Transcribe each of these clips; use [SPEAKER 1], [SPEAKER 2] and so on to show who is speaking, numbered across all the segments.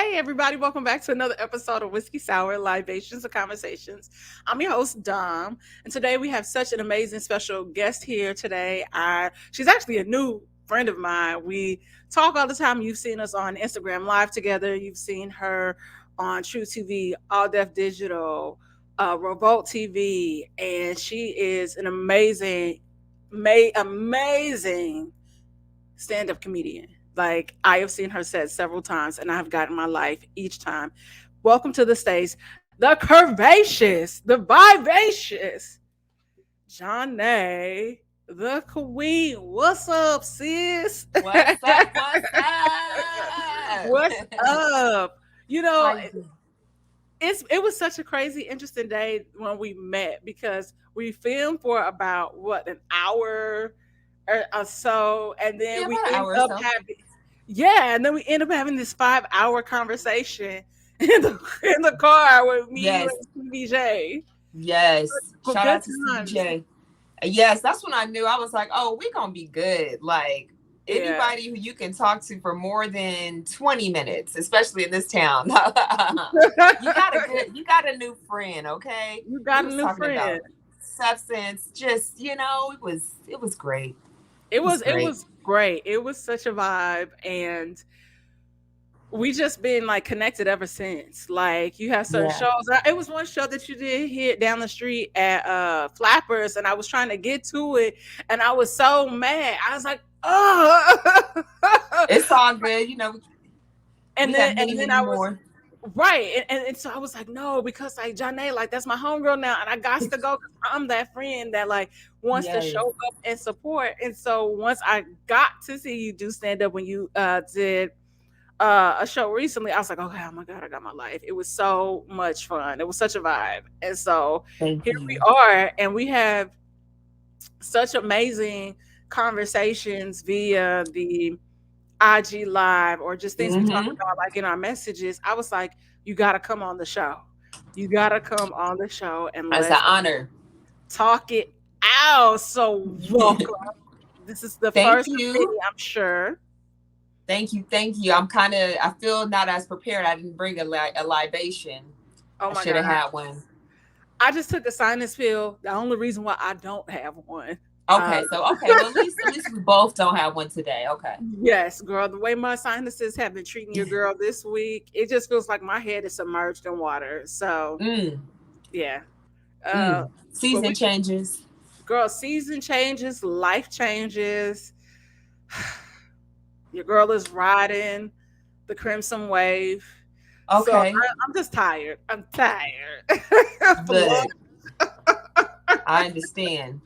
[SPEAKER 1] Hey, everybody, welcome back to another episode of Whiskey Sour Libations and Conversations. I'm your host, Dom, and today we have such an amazing special guest here today. She's actually a new friend of mine. We talk all the time. You've seen us on Instagram Live together, you've seen her on True TV, All Def Digital, Revolt TV, and she is an amazing stand-up comedian. Like I have seen her set several times, and I have gotten my life each time. Welcome to the stage, the curvaceous, the vivacious Janae, the queen. What's up, sis?
[SPEAKER 2] What's up? What's up?
[SPEAKER 1] What's up? You know,
[SPEAKER 2] How you doing?
[SPEAKER 1] it was such a crazy, interesting day when we met because we filmed for about what an hour or so, and
[SPEAKER 2] Yeah,
[SPEAKER 1] then we
[SPEAKER 2] about an
[SPEAKER 1] end
[SPEAKER 2] hour or
[SPEAKER 1] up
[SPEAKER 2] so.
[SPEAKER 1] having yeah, and then we end up having this 5 hour conversation in the car with me, you,
[SPEAKER 2] Yes,
[SPEAKER 1] and TVJ.
[SPEAKER 2] yes.
[SPEAKER 1] Good,
[SPEAKER 2] Shout
[SPEAKER 1] good
[SPEAKER 2] out to
[SPEAKER 1] times.
[SPEAKER 2] CJ. Yes, that's when I knew. I was like, oh, we gonna be good. Like
[SPEAKER 1] Yeah.
[SPEAKER 2] anybody who you can talk to for more than 20 minutes, especially in this town. You got a new friend, okay?
[SPEAKER 1] You
[SPEAKER 2] We
[SPEAKER 1] got a
[SPEAKER 2] was
[SPEAKER 1] new
[SPEAKER 2] talking
[SPEAKER 1] friend.
[SPEAKER 2] about substance, just it was great.
[SPEAKER 1] It
[SPEAKER 2] It was
[SPEAKER 1] was it
[SPEAKER 2] great.
[SPEAKER 1] was great. It was such a vibe, and we just been like connected ever since. Like you have certain
[SPEAKER 2] Yeah.
[SPEAKER 1] shows. It was one show that you did here down the street at Flappers, and I was trying to get to it, and I was so mad. I was like, oh.
[SPEAKER 2] It's all good.
[SPEAKER 1] and
[SPEAKER 2] We
[SPEAKER 1] then
[SPEAKER 2] have
[SPEAKER 1] and
[SPEAKER 2] many,
[SPEAKER 1] then
[SPEAKER 2] many
[SPEAKER 1] I was
[SPEAKER 2] more.
[SPEAKER 1] right, and so I was like, no, because like Janae, like that's my homegirl now, and I got to go. 'Cause I'm that friend that like wants to
[SPEAKER 2] Yes.
[SPEAKER 1] show up and support. And so once I got to see you do stand up when you did a show recently, I was like, okay, oh my god, I got my life. It was so much fun. It was such a vibe. And so
[SPEAKER 2] Thank
[SPEAKER 1] here we
[SPEAKER 2] you.
[SPEAKER 1] are, and we have such amazing conversations via the IG live or just things we talk
[SPEAKER 2] Hmm.
[SPEAKER 1] about like in our messages. I was like, you gotta come on the show. You gotta come on the show and
[SPEAKER 2] It's an
[SPEAKER 1] let's
[SPEAKER 2] honor.
[SPEAKER 1] talk it out. So welcome. This is the
[SPEAKER 2] Thank
[SPEAKER 1] first of many,
[SPEAKER 2] you.
[SPEAKER 1] I'm sure.
[SPEAKER 2] Thank you. Thank you. I feel not as prepared. I didn't bring a libation.
[SPEAKER 1] Oh
[SPEAKER 2] I
[SPEAKER 1] my
[SPEAKER 2] should have
[SPEAKER 1] god.
[SPEAKER 2] had one.
[SPEAKER 1] I just took a sinus pill. The only reason why I don't have one. Uh,
[SPEAKER 2] Okay. Well, at least we both don't have one today. Okay.
[SPEAKER 1] yes, girl. The way my sinuses have been treating your girl this week, it just feels like my head is submerged in water. So
[SPEAKER 2] Mm.
[SPEAKER 1] yeah. Uh, but
[SPEAKER 2] Season
[SPEAKER 1] we,
[SPEAKER 2] changes.
[SPEAKER 1] girl, season changes, life changes. Your girl is riding the crimson wave. So
[SPEAKER 2] Okay.
[SPEAKER 1] I'm just tired. I'm tired. Flo-
[SPEAKER 2] Look, I understand.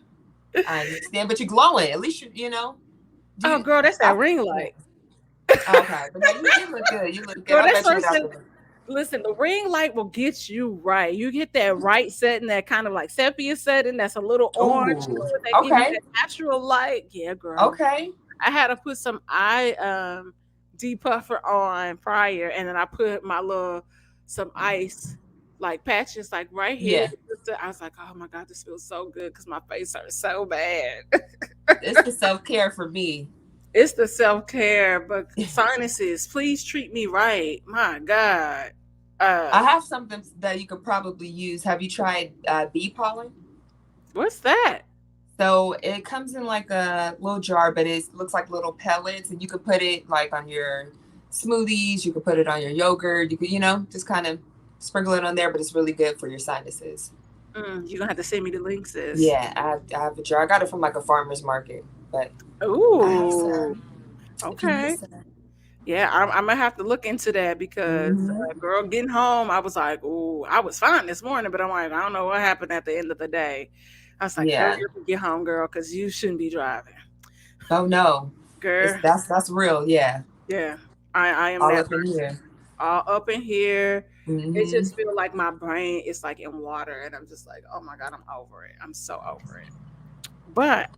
[SPEAKER 2] I understand. But you're glowing. At least you. Do
[SPEAKER 1] oh,
[SPEAKER 2] you?
[SPEAKER 1] girl, that's
[SPEAKER 2] I,
[SPEAKER 1] that ring
[SPEAKER 2] yeah.
[SPEAKER 1] light.
[SPEAKER 2] Okay. But no, you look good. You look good.
[SPEAKER 1] Girl,
[SPEAKER 2] I
[SPEAKER 1] that's
[SPEAKER 2] bet you
[SPEAKER 1] first
[SPEAKER 2] without
[SPEAKER 1] thing.
[SPEAKER 2] the.
[SPEAKER 1] Listen, the ring light will get you right. You get that right setting, that kind of like sepia setting that's a little orange to
[SPEAKER 2] Ooh.
[SPEAKER 1] it, that give you
[SPEAKER 2] Okay.
[SPEAKER 1] that natural light. Yeah, girl.
[SPEAKER 2] Okay.
[SPEAKER 1] I had to put some eye depuffer on prior, and then I put my little some ice like patches like right here.
[SPEAKER 2] Yeah.
[SPEAKER 1] I was like, oh my god, this feels so good because my face hurts so bad.
[SPEAKER 2] It's the self-care for me.
[SPEAKER 1] It's the self care, but sinuses, please treat me right. My god.
[SPEAKER 2] I
[SPEAKER 1] Uh,
[SPEAKER 2] have something that you could probably use. Have you tried bee pollen?
[SPEAKER 1] what's that?
[SPEAKER 2] So it comes in like a little jar, but it looks like little pellets, and you could put it like on your smoothies. You could put it on your yogurt. You could, just kind of sprinkle it on there, but it's really good for your sinuses.
[SPEAKER 1] You're gonna have to send me the link, sis.
[SPEAKER 2] Yeah, I have a jar. I got it from like a farmer's market, but I have
[SPEAKER 1] Ooh,
[SPEAKER 2] some. If you need
[SPEAKER 1] okay.
[SPEAKER 2] some.
[SPEAKER 1] Yeah, I'm gonna have to look into that because,
[SPEAKER 2] Hmm.
[SPEAKER 1] girl, getting home, I was like, ooh, I was fine this morning, but I'm like, I don't know what happened at the end of the day. I was like, hurry
[SPEAKER 2] Yeah.
[SPEAKER 1] up and get home, girl, because you shouldn't be driving,
[SPEAKER 2] Oh no, it's
[SPEAKER 1] girl.
[SPEAKER 2] that's real. Yeah,
[SPEAKER 1] Yeah, I am
[SPEAKER 2] all
[SPEAKER 1] that
[SPEAKER 2] up in
[SPEAKER 1] person.
[SPEAKER 2] here.
[SPEAKER 1] All up in here. It
[SPEAKER 2] Hmm.
[SPEAKER 1] just feel like my brain is like in water, and I'm just like, oh my god, I'm over it. I'm so over it. But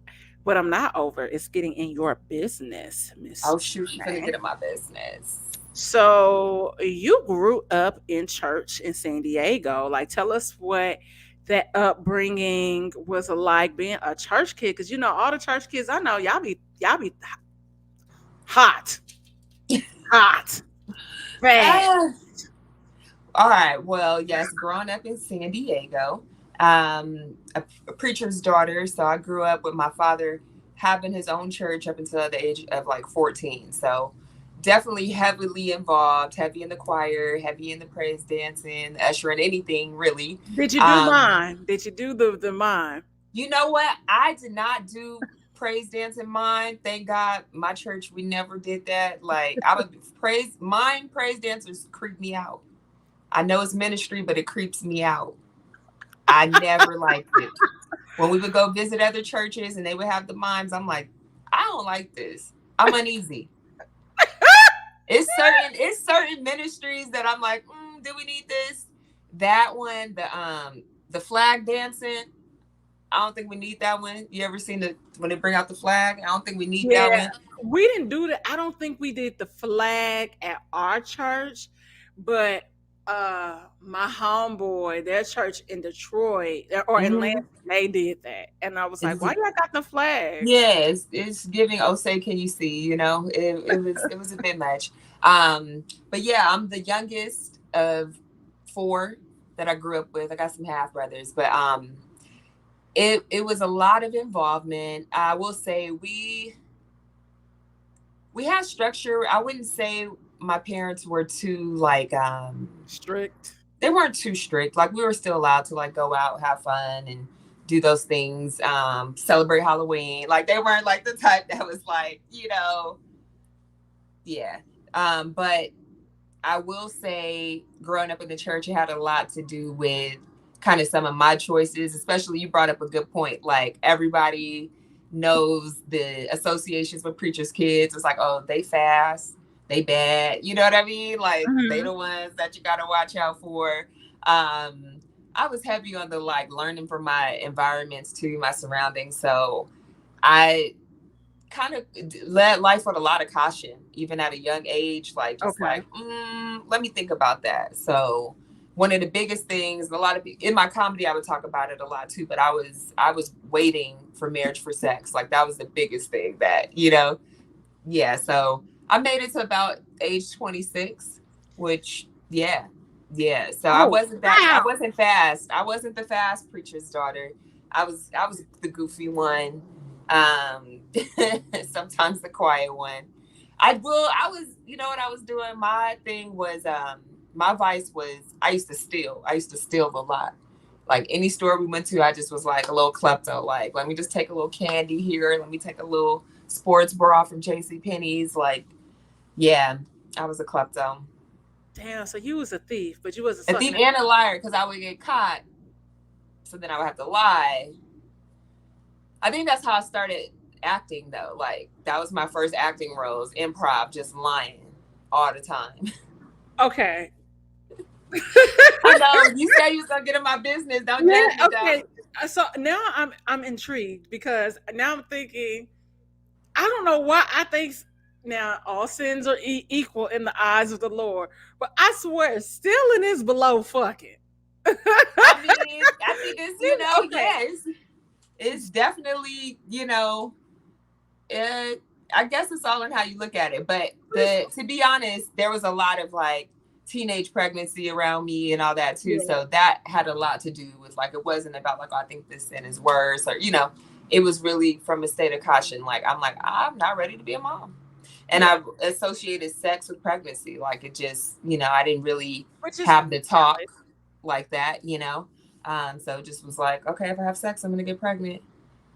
[SPEAKER 1] what I'm not over is getting in your business, Miss
[SPEAKER 2] Oh shoot, you finna
[SPEAKER 1] Janae.
[SPEAKER 2] get in my business.
[SPEAKER 1] So you grew up in church in San Diego. Like, tell us what that upbringing was like being a church kid. Because you know, all the church kids I know, y'all be hot, hot. Fast.
[SPEAKER 2] Ah, all right. Well, yes, growing up in San Diego, a preacher's daughter. So I grew up with my father having his own church up until the age of like 14. So definitely heavily involved, heavy in the choir, heavy in the praise dancing, ushering, anything really.
[SPEAKER 1] Did you do
[SPEAKER 2] Um,
[SPEAKER 1] mine? Did you do the mime?
[SPEAKER 2] you know what? I did not do praise dancing mine. Thank God my church, we never did that. Like I would praise dancers creep me out. I know it's ministry, but it creeps me out. I never liked it. When we would go visit other churches and they would have the mimes, I'm like, I don't like this. I'm uneasy. It's certain ministries that I'm like, do we need this? That one, the flag dancing. I don't think we need that one. You ever seen when they bring out the flag? I don't think we need that
[SPEAKER 1] Yeah,
[SPEAKER 2] one.
[SPEAKER 1] we didn't do that. I don't think we did the flag at our church, but my homeboy, their church in Detroit or Atlanta,
[SPEAKER 2] Mm-hmm.
[SPEAKER 1] they did that. And I was like, why y'all got the flag?
[SPEAKER 2] Yeah, it's giving. Oh, say, can you see? It was a bit much. But yeah, I'm the youngest of four that I grew up with. I got some half brothers, but it was a lot of involvement. I will say we had structure. I wouldn't say my parents were too like
[SPEAKER 1] Strict.
[SPEAKER 2] they weren't too strict. Like we were still allowed to like go out, have fun, and do those things. Celebrate Halloween. Like they weren't like the type that was like, yeah. But I will say, growing up in the church, it had a lot to do with kind of some of my choices. Especially, you brought up a good point. Like everybody knows the associations with preachers' kids. It's like, oh, they fast, they bad. You know what I mean? Like they
[SPEAKER 1] Hmm.
[SPEAKER 2] the ones that you got to watch out for. I was heavy on the like learning from my environments too, my surroundings. So I kind of led life with a lot of caution, even at a young age. Like just
[SPEAKER 1] Okay.
[SPEAKER 2] like, let me think about that. So one of the biggest things, a lot of in my comedy, I would talk about it a lot too. But I was waiting for marriage for sex. Like that was the biggest thing that yeah. So I made it to about age 26, which yeah. So
[SPEAKER 1] Oh,
[SPEAKER 2] I
[SPEAKER 1] wow.
[SPEAKER 2] wasn't fast. I wasn't the fast preacher's daughter. I was the goofy one. Um, sometimes the quiet one. I was, what I was doing? My thing was, my vice was I used to steal. I used to steal a lot. Like any store we went to, I just was like a little klepto. Like, let me just take a little candy here. Let me take a little sports bra from JC Penney's. Like, yeah, I was a klepto.
[SPEAKER 1] Damn, so you was a thief, but you wasn't
[SPEAKER 2] A thief
[SPEAKER 1] something.
[SPEAKER 2] and a liar because I would get caught. So then I would have to lie. I think that's how I started acting though. Like that was my first acting roles, improv, just lying all the time.
[SPEAKER 1] Okay.
[SPEAKER 2] I know you said you was gonna get in my business. Don't
[SPEAKER 1] Yeah,
[SPEAKER 2] judge me though.
[SPEAKER 1] okay. So now I'm intrigued because now I'm thinking I don't know why I think now all sins are equal in the eyes of the Lord, but I swear stealing is below fucking.
[SPEAKER 2] I mean, I think it's
[SPEAKER 1] Okay.
[SPEAKER 2] yes, it's definitely it, I guess it's all in how you look at it. But to be honest, there was a lot of like teenage pregnancy around me and all that too.
[SPEAKER 1] Yeah.
[SPEAKER 2] So that had a lot to do with like it wasn't about like, oh, I think this sin is worse or it was really from a state of caution. Like I'm not ready to be a mom. And
[SPEAKER 1] Yeah.
[SPEAKER 2] I associated sex with pregnancy. Like it just, I didn't really
[SPEAKER 1] Which is
[SPEAKER 2] have the
[SPEAKER 1] valid.
[SPEAKER 2] talk like that. So it just was like, okay, if I have sex, I'm gonna get pregnant,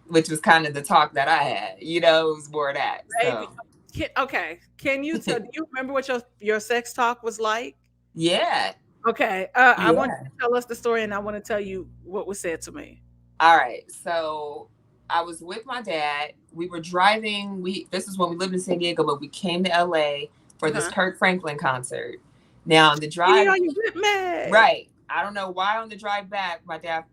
[SPEAKER 2] which was kind of the talk that I had. It was more that.
[SPEAKER 1] Baby.
[SPEAKER 2] So
[SPEAKER 1] Okay. Can you tell? Do you remember what your sex talk was like?
[SPEAKER 2] yeah,
[SPEAKER 1] Okay. I want you
[SPEAKER 2] yeah.
[SPEAKER 1] to tell us the story, and I want to tell you what was said to me.
[SPEAKER 2] All right. So I was with my dad. We were driving. This is when we lived in San Diego, but we came to LA for this
[SPEAKER 1] Uh-huh.
[SPEAKER 2] Kirk Franklin concert. Now on the
[SPEAKER 1] Kitty,
[SPEAKER 2] drive,
[SPEAKER 1] are you with me?
[SPEAKER 2] right. I don't know why on the drive back, my dad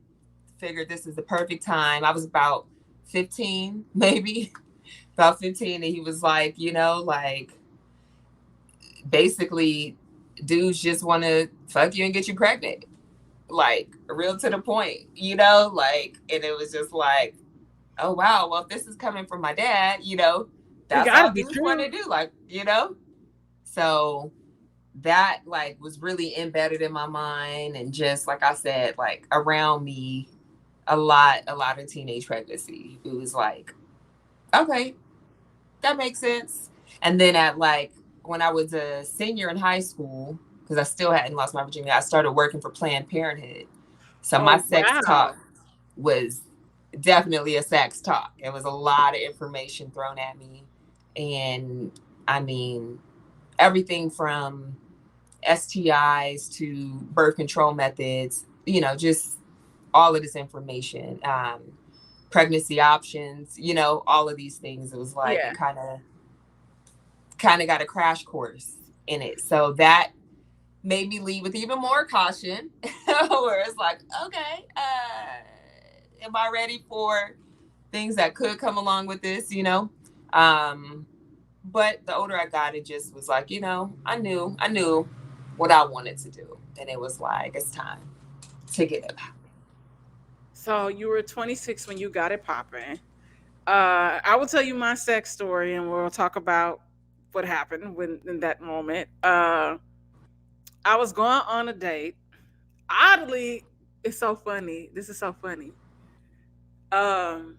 [SPEAKER 2] figured this is the perfect time. I was about 15, maybe about 15, and he was like, like basically dudes just want to fuck you and get you pregnant, like real to the point, like, and it was just like, oh wow, well if this is coming from my dad,
[SPEAKER 1] It
[SPEAKER 2] that's
[SPEAKER 1] got to
[SPEAKER 2] all
[SPEAKER 1] be
[SPEAKER 2] dudes want
[SPEAKER 1] true.
[SPEAKER 2] to do, like, so that like was really embedded in my mind, and just like I said, like around me a lot of teenage pregnancy. It was like, okay, that makes sense. And then at like when I was a senior in high school, because I still hadn't lost my virginity, I started working for Planned Parenthood. So my
[SPEAKER 1] Oh
[SPEAKER 2] sex
[SPEAKER 1] wow.
[SPEAKER 2] talk was definitely a sex talk. It was a lot of information thrown at me. And I mean, everything from STIs to birth control methods, just all of this information, pregnancy options, all of these things. It was like
[SPEAKER 1] Yeah.
[SPEAKER 2] it kind of got a crash course in it. So that made me lead with even more caution, where it's like, okay, am I ready for things that could come along with this, Um, but the older I got, it just was like, I knew what I wanted to do. And it was like, it's time to get it.
[SPEAKER 1] So you were 26 when you got it popping. I will tell you my sex story, and we'll talk about what happened when in that moment. I was going on a date. Oddly, it's so funny. This is so funny. Um,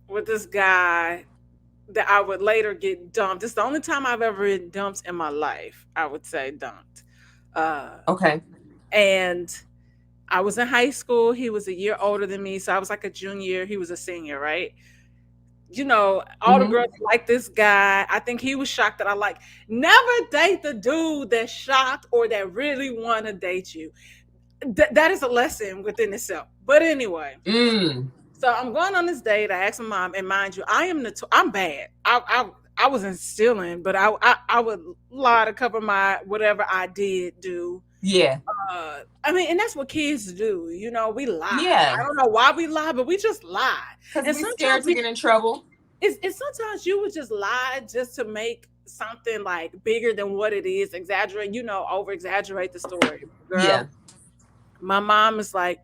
[SPEAKER 1] with this guy that I would later get dumped. It's the only time I've ever been dumped in my life. I would say dumped. Uh,
[SPEAKER 2] Okay.
[SPEAKER 1] and I was in high school. He was a year older than me, so I was like a junior. He was a senior, right? All the
[SPEAKER 2] Mm-hmm.
[SPEAKER 1] girls like this guy. I think he was shocked that I like. Never date the dude that's shocked or that really want to date you. That is a lesson within itself. But anyway,
[SPEAKER 2] Mm.
[SPEAKER 1] so I'm going on this date. I asked my mom, and mind you, I'm bad. I wasn't stealing, but I would lie to cover my whatever I did do.
[SPEAKER 2] Yeah.
[SPEAKER 1] I mean, and that's what kids do. We lie.
[SPEAKER 2] Yeah.
[SPEAKER 1] I don't know why we lie, but we just lie.
[SPEAKER 2] Because
[SPEAKER 1] And
[SPEAKER 2] we're scared
[SPEAKER 1] sometimes
[SPEAKER 2] to get in trouble.
[SPEAKER 1] it's sometimes you would just lie just to make something like bigger than what it is, exaggerate, over exaggerate the story. Girl,
[SPEAKER 2] Yeah.
[SPEAKER 1] my mom is like,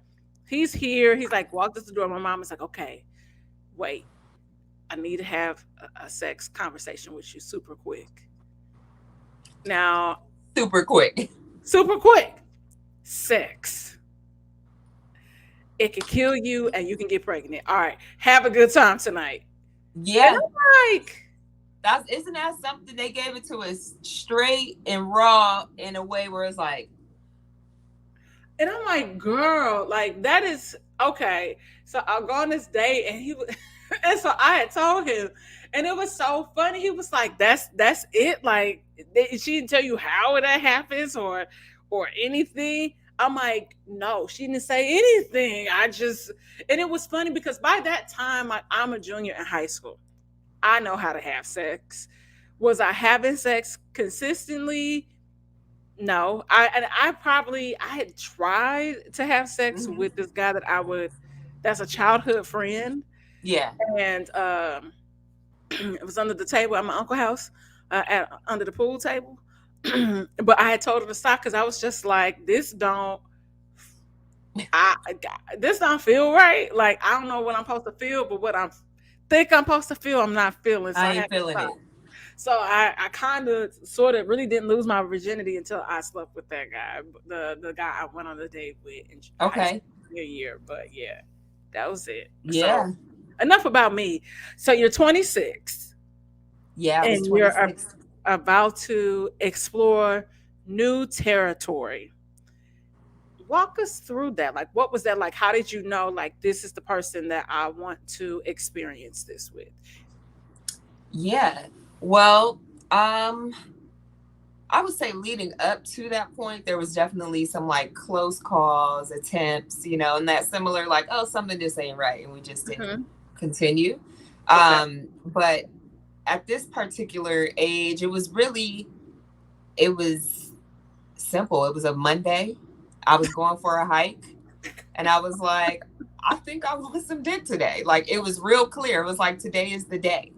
[SPEAKER 1] he's here. He's like, walked us the door. My mom is like, okay, wait, I need to have a sex conversation with you super quick. Now,
[SPEAKER 2] Super quick.
[SPEAKER 1] super quick, sex. It can kill you and you can get pregnant. All right, have a good time tonight. And
[SPEAKER 2] Yeah.
[SPEAKER 1] I'm like,
[SPEAKER 2] Isn't that something they gave it to us straight and raw in a way where it's like,
[SPEAKER 1] girl, like that is okay. So I'll go on this date, and and so I had told him, and it was so funny. He was like, "That's it." Like she didn't tell you how that happens or anything. I'm like, no, she didn't say anything. And it was funny because by that time, I'm a junior in high school. I know how to have sex. Was I having sex consistently? No, I had tried to have sex
[SPEAKER 2] mm-hmm.
[SPEAKER 1] with this guy that's a childhood friend,
[SPEAKER 2] Yeah.
[SPEAKER 1] and it was under the table at my uncle's house, under the pool table. But I had told him to stop because I was just like, I this don't feel right. Like I don't know what I'm supposed to feel, but what think I'm supposed to feel, I'm not feeling. So
[SPEAKER 2] I
[SPEAKER 1] I
[SPEAKER 2] ain't
[SPEAKER 1] had to
[SPEAKER 2] feeling
[SPEAKER 1] stop.
[SPEAKER 2] it.
[SPEAKER 1] So I kind of sort of really didn't lose my virginity until I slept with that guy, the guy I went on a date with in high school
[SPEAKER 2] Okay.
[SPEAKER 1] year. But yeah, that was it. So
[SPEAKER 2] Yeah.
[SPEAKER 1] enough about me. So you're 26
[SPEAKER 2] Yeah, I was
[SPEAKER 1] and you're
[SPEAKER 2] 26.
[SPEAKER 1] about to explore new territory. Walk us through that. Like, what was that like? How did you know, like, this is the person that I want to experience this with?
[SPEAKER 2] Yeah. Well, I would say leading up to that point, there was definitely some like close calls, attempts, and that similar like, oh, something just ain't right, and we just didn't
[SPEAKER 1] Hmm.
[SPEAKER 2] continue.
[SPEAKER 1] Okay.
[SPEAKER 2] But at this particular age, it was simple. It was a Monday. I was going for a hike, and I was like, I think I want some dick today. Like it was real clear. It was like today is the day.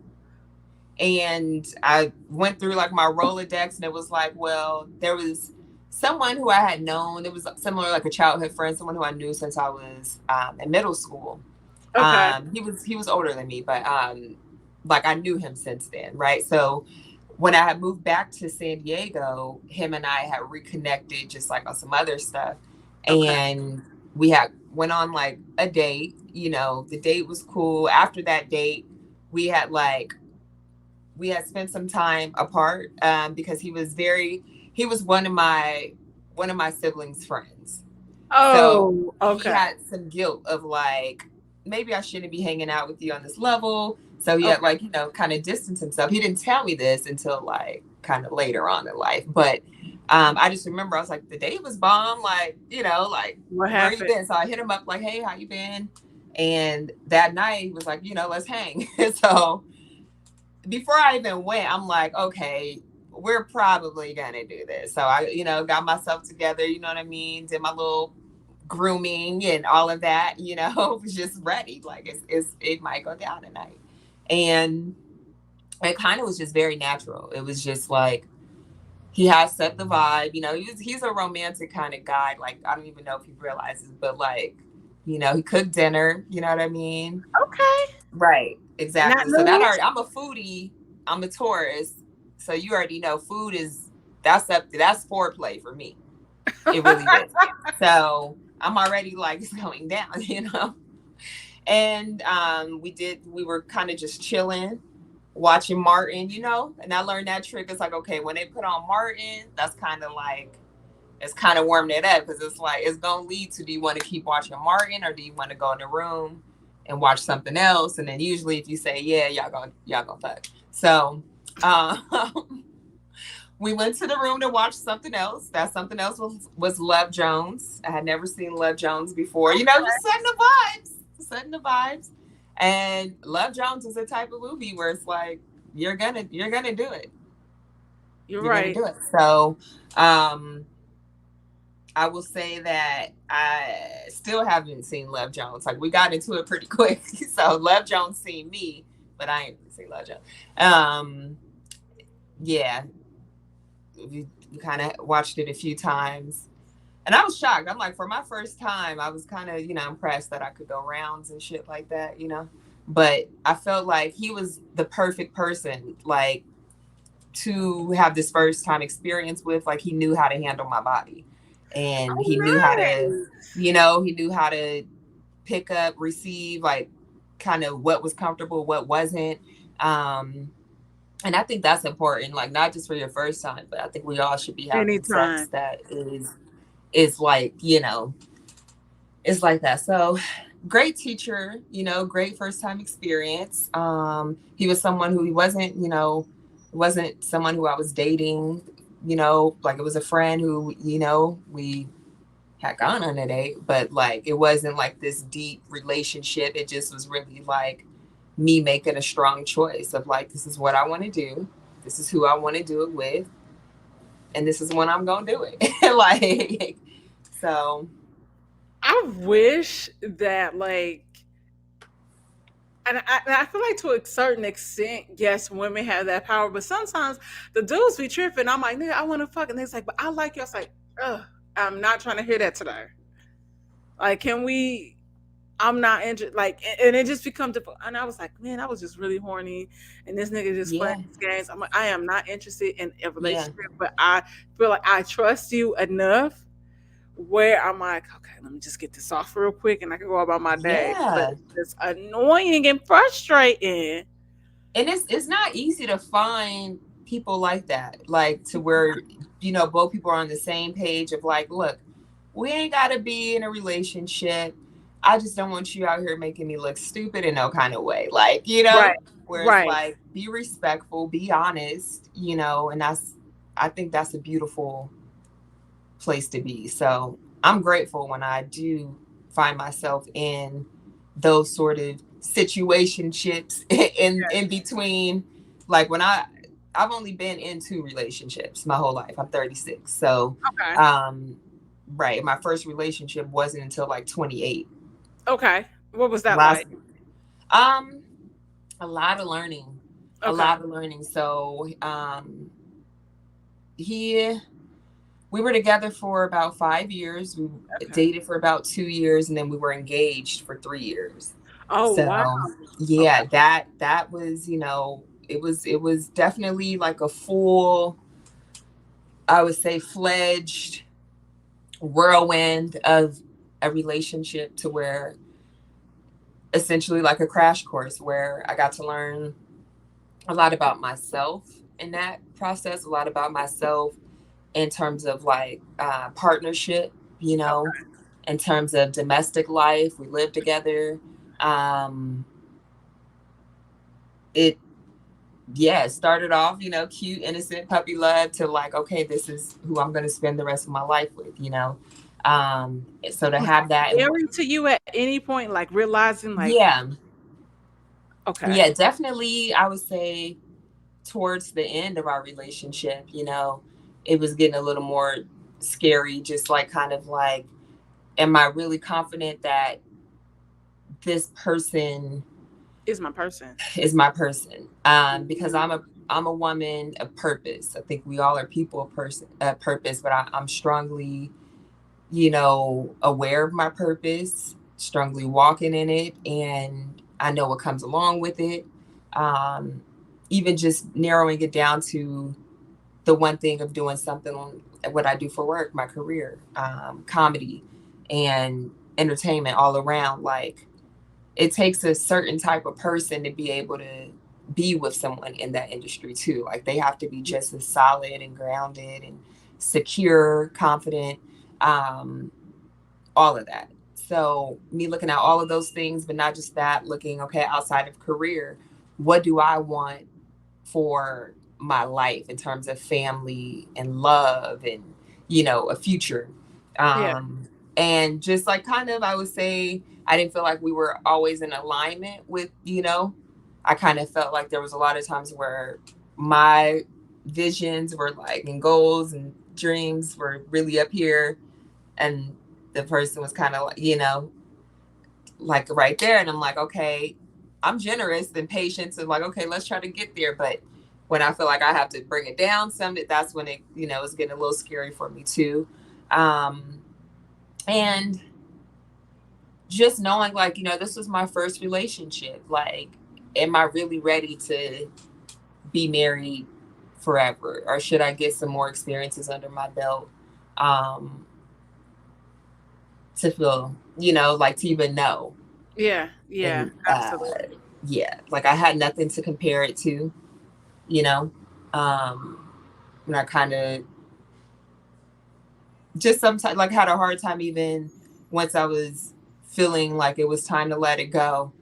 [SPEAKER 2] And I went through like my Rolodex, and it was like, well, there was someone who I had known. It was similar, like a childhood friend, someone who I knew since I was in middle school.
[SPEAKER 1] Okay.
[SPEAKER 2] He was older than me, but like I knew him since then, right? So when I had moved back to San Diego, him and I had reconnected just like on some other stuff.
[SPEAKER 1] Okay.
[SPEAKER 2] And we had went on like a date, the date was cool. After that date, we had like we had spent some time apart, because he was one of my siblings' friends. So
[SPEAKER 1] Oh,
[SPEAKER 2] he
[SPEAKER 1] okay.
[SPEAKER 2] had some guilt of like, maybe I shouldn't be hanging out with you on this level. So he had
[SPEAKER 1] Okay.
[SPEAKER 2] like, kind of distanced himself. He didn't tell me this until like kind of later on in life. But I just remember I was like, the date was bomb. Like, like,
[SPEAKER 1] What
[SPEAKER 2] where you
[SPEAKER 1] happened?
[SPEAKER 2] been? So I hit him up like, hey, how you been? And that night he was like, let's hang. So before I even went, I'm like, okay, we're probably gonna do this. So I, got myself together, you know what I mean? Did my little grooming and all of that, was just ready. Like it might go down tonight. And it kind of was just very natural. It was just like he has set the vibe, he's a romantic kind of guy. Like I don't even know if he realizes, but like, he cooked dinner, you know what I mean?
[SPEAKER 1] Okay.
[SPEAKER 2] Right.
[SPEAKER 1] Not
[SPEAKER 2] Exactly. So that
[SPEAKER 1] noodles.
[SPEAKER 2] already, I'm a foodie. I'm a tourist. So you already know food is that's foreplay for me. It really is. So I'm already like it's going down. And we were kind of just chilling, watching Martin, and I learned that trick. It's like, okay, when they put on Martin, that's kind of like it's kind of warming it up because it's like it's gonna lead to, do you want to keep watching Martin or do you want to go in the room and watch something else? And then usually if you say yeah, y'all gonna fuck. So we went to the room to watch something else. That something else was Love Jones. I had never seen Love Jones before. Just setting the vibes. And Love Jones is a type of movie where it's like you're gonna do it.
[SPEAKER 1] You're
[SPEAKER 2] You're gonna
[SPEAKER 1] right.
[SPEAKER 2] do it. So I will say that I still haven't seen Love Jones. Like we got into it pretty quick. So Love Jones seen me, but I ain't seen Love Jones. Yeah, we kind of watched it a few times. And I was shocked. I'm like, for my first time, I was kind of, impressed that I could go rounds and shit like that. But I felt like he was the perfect person, like, to have this first time experience with. Like, he knew how to handle my body. And
[SPEAKER 1] Oh,
[SPEAKER 2] he knew how to,
[SPEAKER 1] nice.
[SPEAKER 2] he knew how to pick up, receive, like, kind of what was comfortable, what wasn't. And I think that's important, like, not just for your first time, but I think we all should be having sex
[SPEAKER 1] Anytime.
[SPEAKER 2] that is like, it's like that. So great teacher, great first time experience. He was someone who he wasn't someone who I was dating, like it was a friend who, we had gone on a date, but like it wasn't like this deep relationship. It just was really like me making a strong choice of like, this is what I want to do. This is who I want to do it with. And this is when I'm going to do it. Like, so
[SPEAKER 1] I wish that like and I feel like to a certain extent, yes, women have that power, but sometimes the dudes be tripping. I'm like, nigga, I want to fuck, and they're like, but I like you. I was like, ugh, I'm not trying to hear that today. Like, can we? I'm not interested. Like, and it just becomes. And I was like, man, I was just really horny, and this nigga just playing
[SPEAKER 2] yeah,
[SPEAKER 1] these games. I'm like, I am not interested in a
[SPEAKER 2] yeah,
[SPEAKER 1] relationship, but I feel like I trust you enough where I'm like, okay, let me just get this off real quick, and I can go about my day. But
[SPEAKER 2] yeah.
[SPEAKER 1] it's annoying and frustrating.
[SPEAKER 2] And it's not easy to find people like that, like to where both people are on the same page of like, look, we ain't got to be in a relationship. I just don't want you out here making me look stupid in no kind of way, like
[SPEAKER 1] Right,
[SPEAKER 2] where it's
[SPEAKER 1] right.
[SPEAKER 2] like, be respectful, be honest, and I think that's a beautiful place to be. So I'm grateful when I do find myself in those sort of situationships in between. Like when I've only been in two relationships my whole life. I'm 36. So
[SPEAKER 1] Okay,
[SPEAKER 2] um right, my first relationship wasn't until like 28.
[SPEAKER 1] okay. What was that
[SPEAKER 2] Last
[SPEAKER 1] like?
[SPEAKER 2] um a lot of learning. A
[SPEAKER 1] Okay,
[SPEAKER 2] lot of learning. So he we were together for about 5 years. We
[SPEAKER 1] okay.
[SPEAKER 2] dated for about 2 years, and then we were engaged for 3 years.
[SPEAKER 1] Oh wow.
[SPEAKER 2] So
[SPEAKER 1] Okay.
[SPEAKER 2] yeah, that was, it was definitely like a full, I would say, fledged whirlwind of a relationship, to where essentially like a crash course where I got to learn a lot about myself in that process, a lot about myself in terms of like partnership, you know,
[SPEAKER 1] Okay.
[SPEAKER 2] in terms of domestic life. We lived together. Um, it, yeah, it started off, cute, innocent puppy love, to like, okay, this is who I'm going to spend the rest of my life with. So to
[SPEAKER 1] Was
[SPEAKER 2] have that,
[SPEAKER 1] it scary to you at any point, like realizing like,
[SPEAKER 2] yeah,
[SPEAKER 1] okay,
[SPEAKER 2] yeah, definitely. I would say towards the end of our relationship, it was getting a little more scary, just like kind of like, am I really confident that this person
[SPEAKER 1] is my person.
[SPEAKER 2] is my person? Because
[SPEAKER 1] Mhm.
[SPEAKER 2] I'm a woman of purpose. I think we all are people of purpose, but I'm strongly, aware of my purpose, strongly walking in it, and I know what comes along with it. Um, Even just narrowing it down to the one thing of doing something on what I do for work, my career, comedy and entertainment all around. Like, it takes a certain type of person to be able to be with someone in that industry too. Like, they have to be just as solid and grounded and secure, confident, um, all of that. So me looking at all of those things, but not just that, looking, okay, outside of career, what do I want for my life in terms of family and love and, a future.
[SPEAKER 1] Yeah.
[SPEAKER 2] And just like kind of, I would say, I didn't feel like we were always in alignment with, I kind of felt like there was a lot of times where my visions were like, and goals and dreams were really up here, and the person was kind of like, like right there. And I'm like, okay, I'm generous and patient. So like, okay, let's try to get there. But when I feel like I have to bring it down some, that's when it, is getting a little scary for me too. Um, and just knowing like, this was my first relationship. Like, am I really ready to be married forever? Or should I get some more experiences under my belt? Um, to feel, like to even know.
[SPEAKER 1] Yeah. Yeah.
[SPEAKER 2] And
[SPEAKER 1] Absolutely.
[SPEAKER 2] yeah, like I had nothing to compare it to, you know. Um, and I kind of just sometimes like had a hard time, even once I was feeling like it was time to let it go.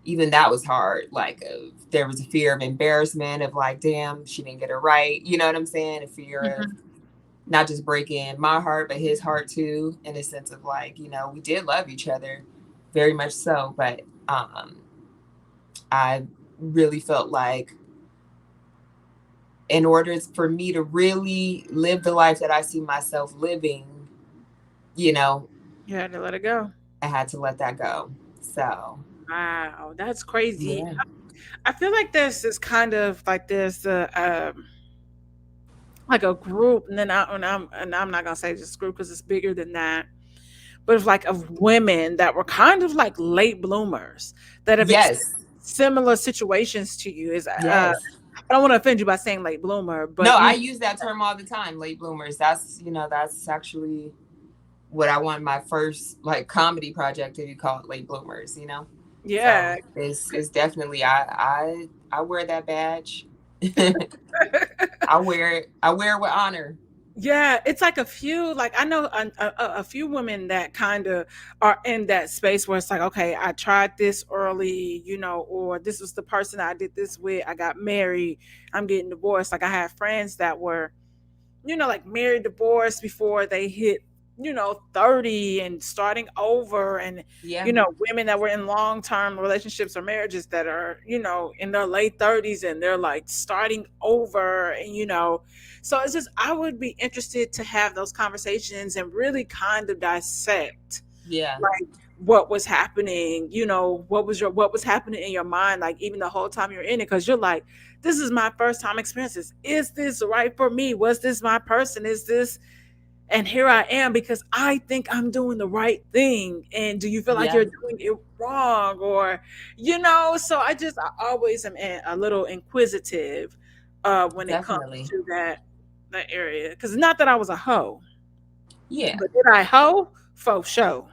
[SPEAKER 2] Even that was hard. Like, there was a fear of embarrassment, of like, damn, she didn't get it right. You know what I'm saying? A fear of
[SPEAKER 1] Mhm.
[SPEAKER 2] not just breaking my heart, but his heart too, in a sense of like, we did love each other very much so, but I really felt like in order for me to really live the life that I see myself living, you know,
[SPEAKER 1] You had to let it go.
[SPEAKER 2] I had to let that go. So,
[SPEAKER 1] Wow, that's crazy.
[SPEAKER 2] yeah.
[SPEAKER 1] I feel like there's this kind of like there's like a group, and then I'm not gonna say this group because it's bigger than that, but it's like of women that were kind of like late bloomers that have
[SPEAKER 2] Yes.
[SPEAKER 1] experienced similar situations to you. Is
[SPEAKER 2] Yes.
[SPEAKER 1] I don't want to offend you by saying late bloomer,
[SPEAKER 2] No,
[SPEAKER 1] but
[SPEAKER 2] I use that term all the time, late bloomers. That's actually what I want my first like comedy project to be called, late bloomers. So
[SPEAKER 1] yeah.
[SPEAKER 2] it's definitely, I wear that badge. I wear it with honor.
[SPEAKER 1] Yeah, it's like a few, like I know a few women that kind of are in that space where it's like, okay, I tried this early, or this was the person I did this with. I got married, I'm getting divorced. Like I had friends that were, like married, divorced before they hit, 30 and starting over. And,
[SPEAKER 2] Yeah.
[SPEAKER 1] women that were in long term relationships or marriages that are, in their late 30s and they're like starting over. And, so it's just, I would be interested to have those conversations and really kind of dissect
[SPEAKER 2] Yeah.
[SPEAKER 1] like what was happening, what was happening in your mind, like even the whole time you're in it, because you're like, this is my first time experiences. Is this right for me? Was this my person? Is this? And here I am because I think I'm doing the right thing. And do you feel like
[SPEAKER 2] Yeah,
[SPEAKER 1] you're doing it wrong? Or, so I always am a little inquisitive when it comes
[SPEAKER 2] definitely.
[SPEAKER 1] to that area. Because not that I was a hoe,
[SPEAKER 2] Yeah.
[SPEAKER 1] but did I hoe? For sure.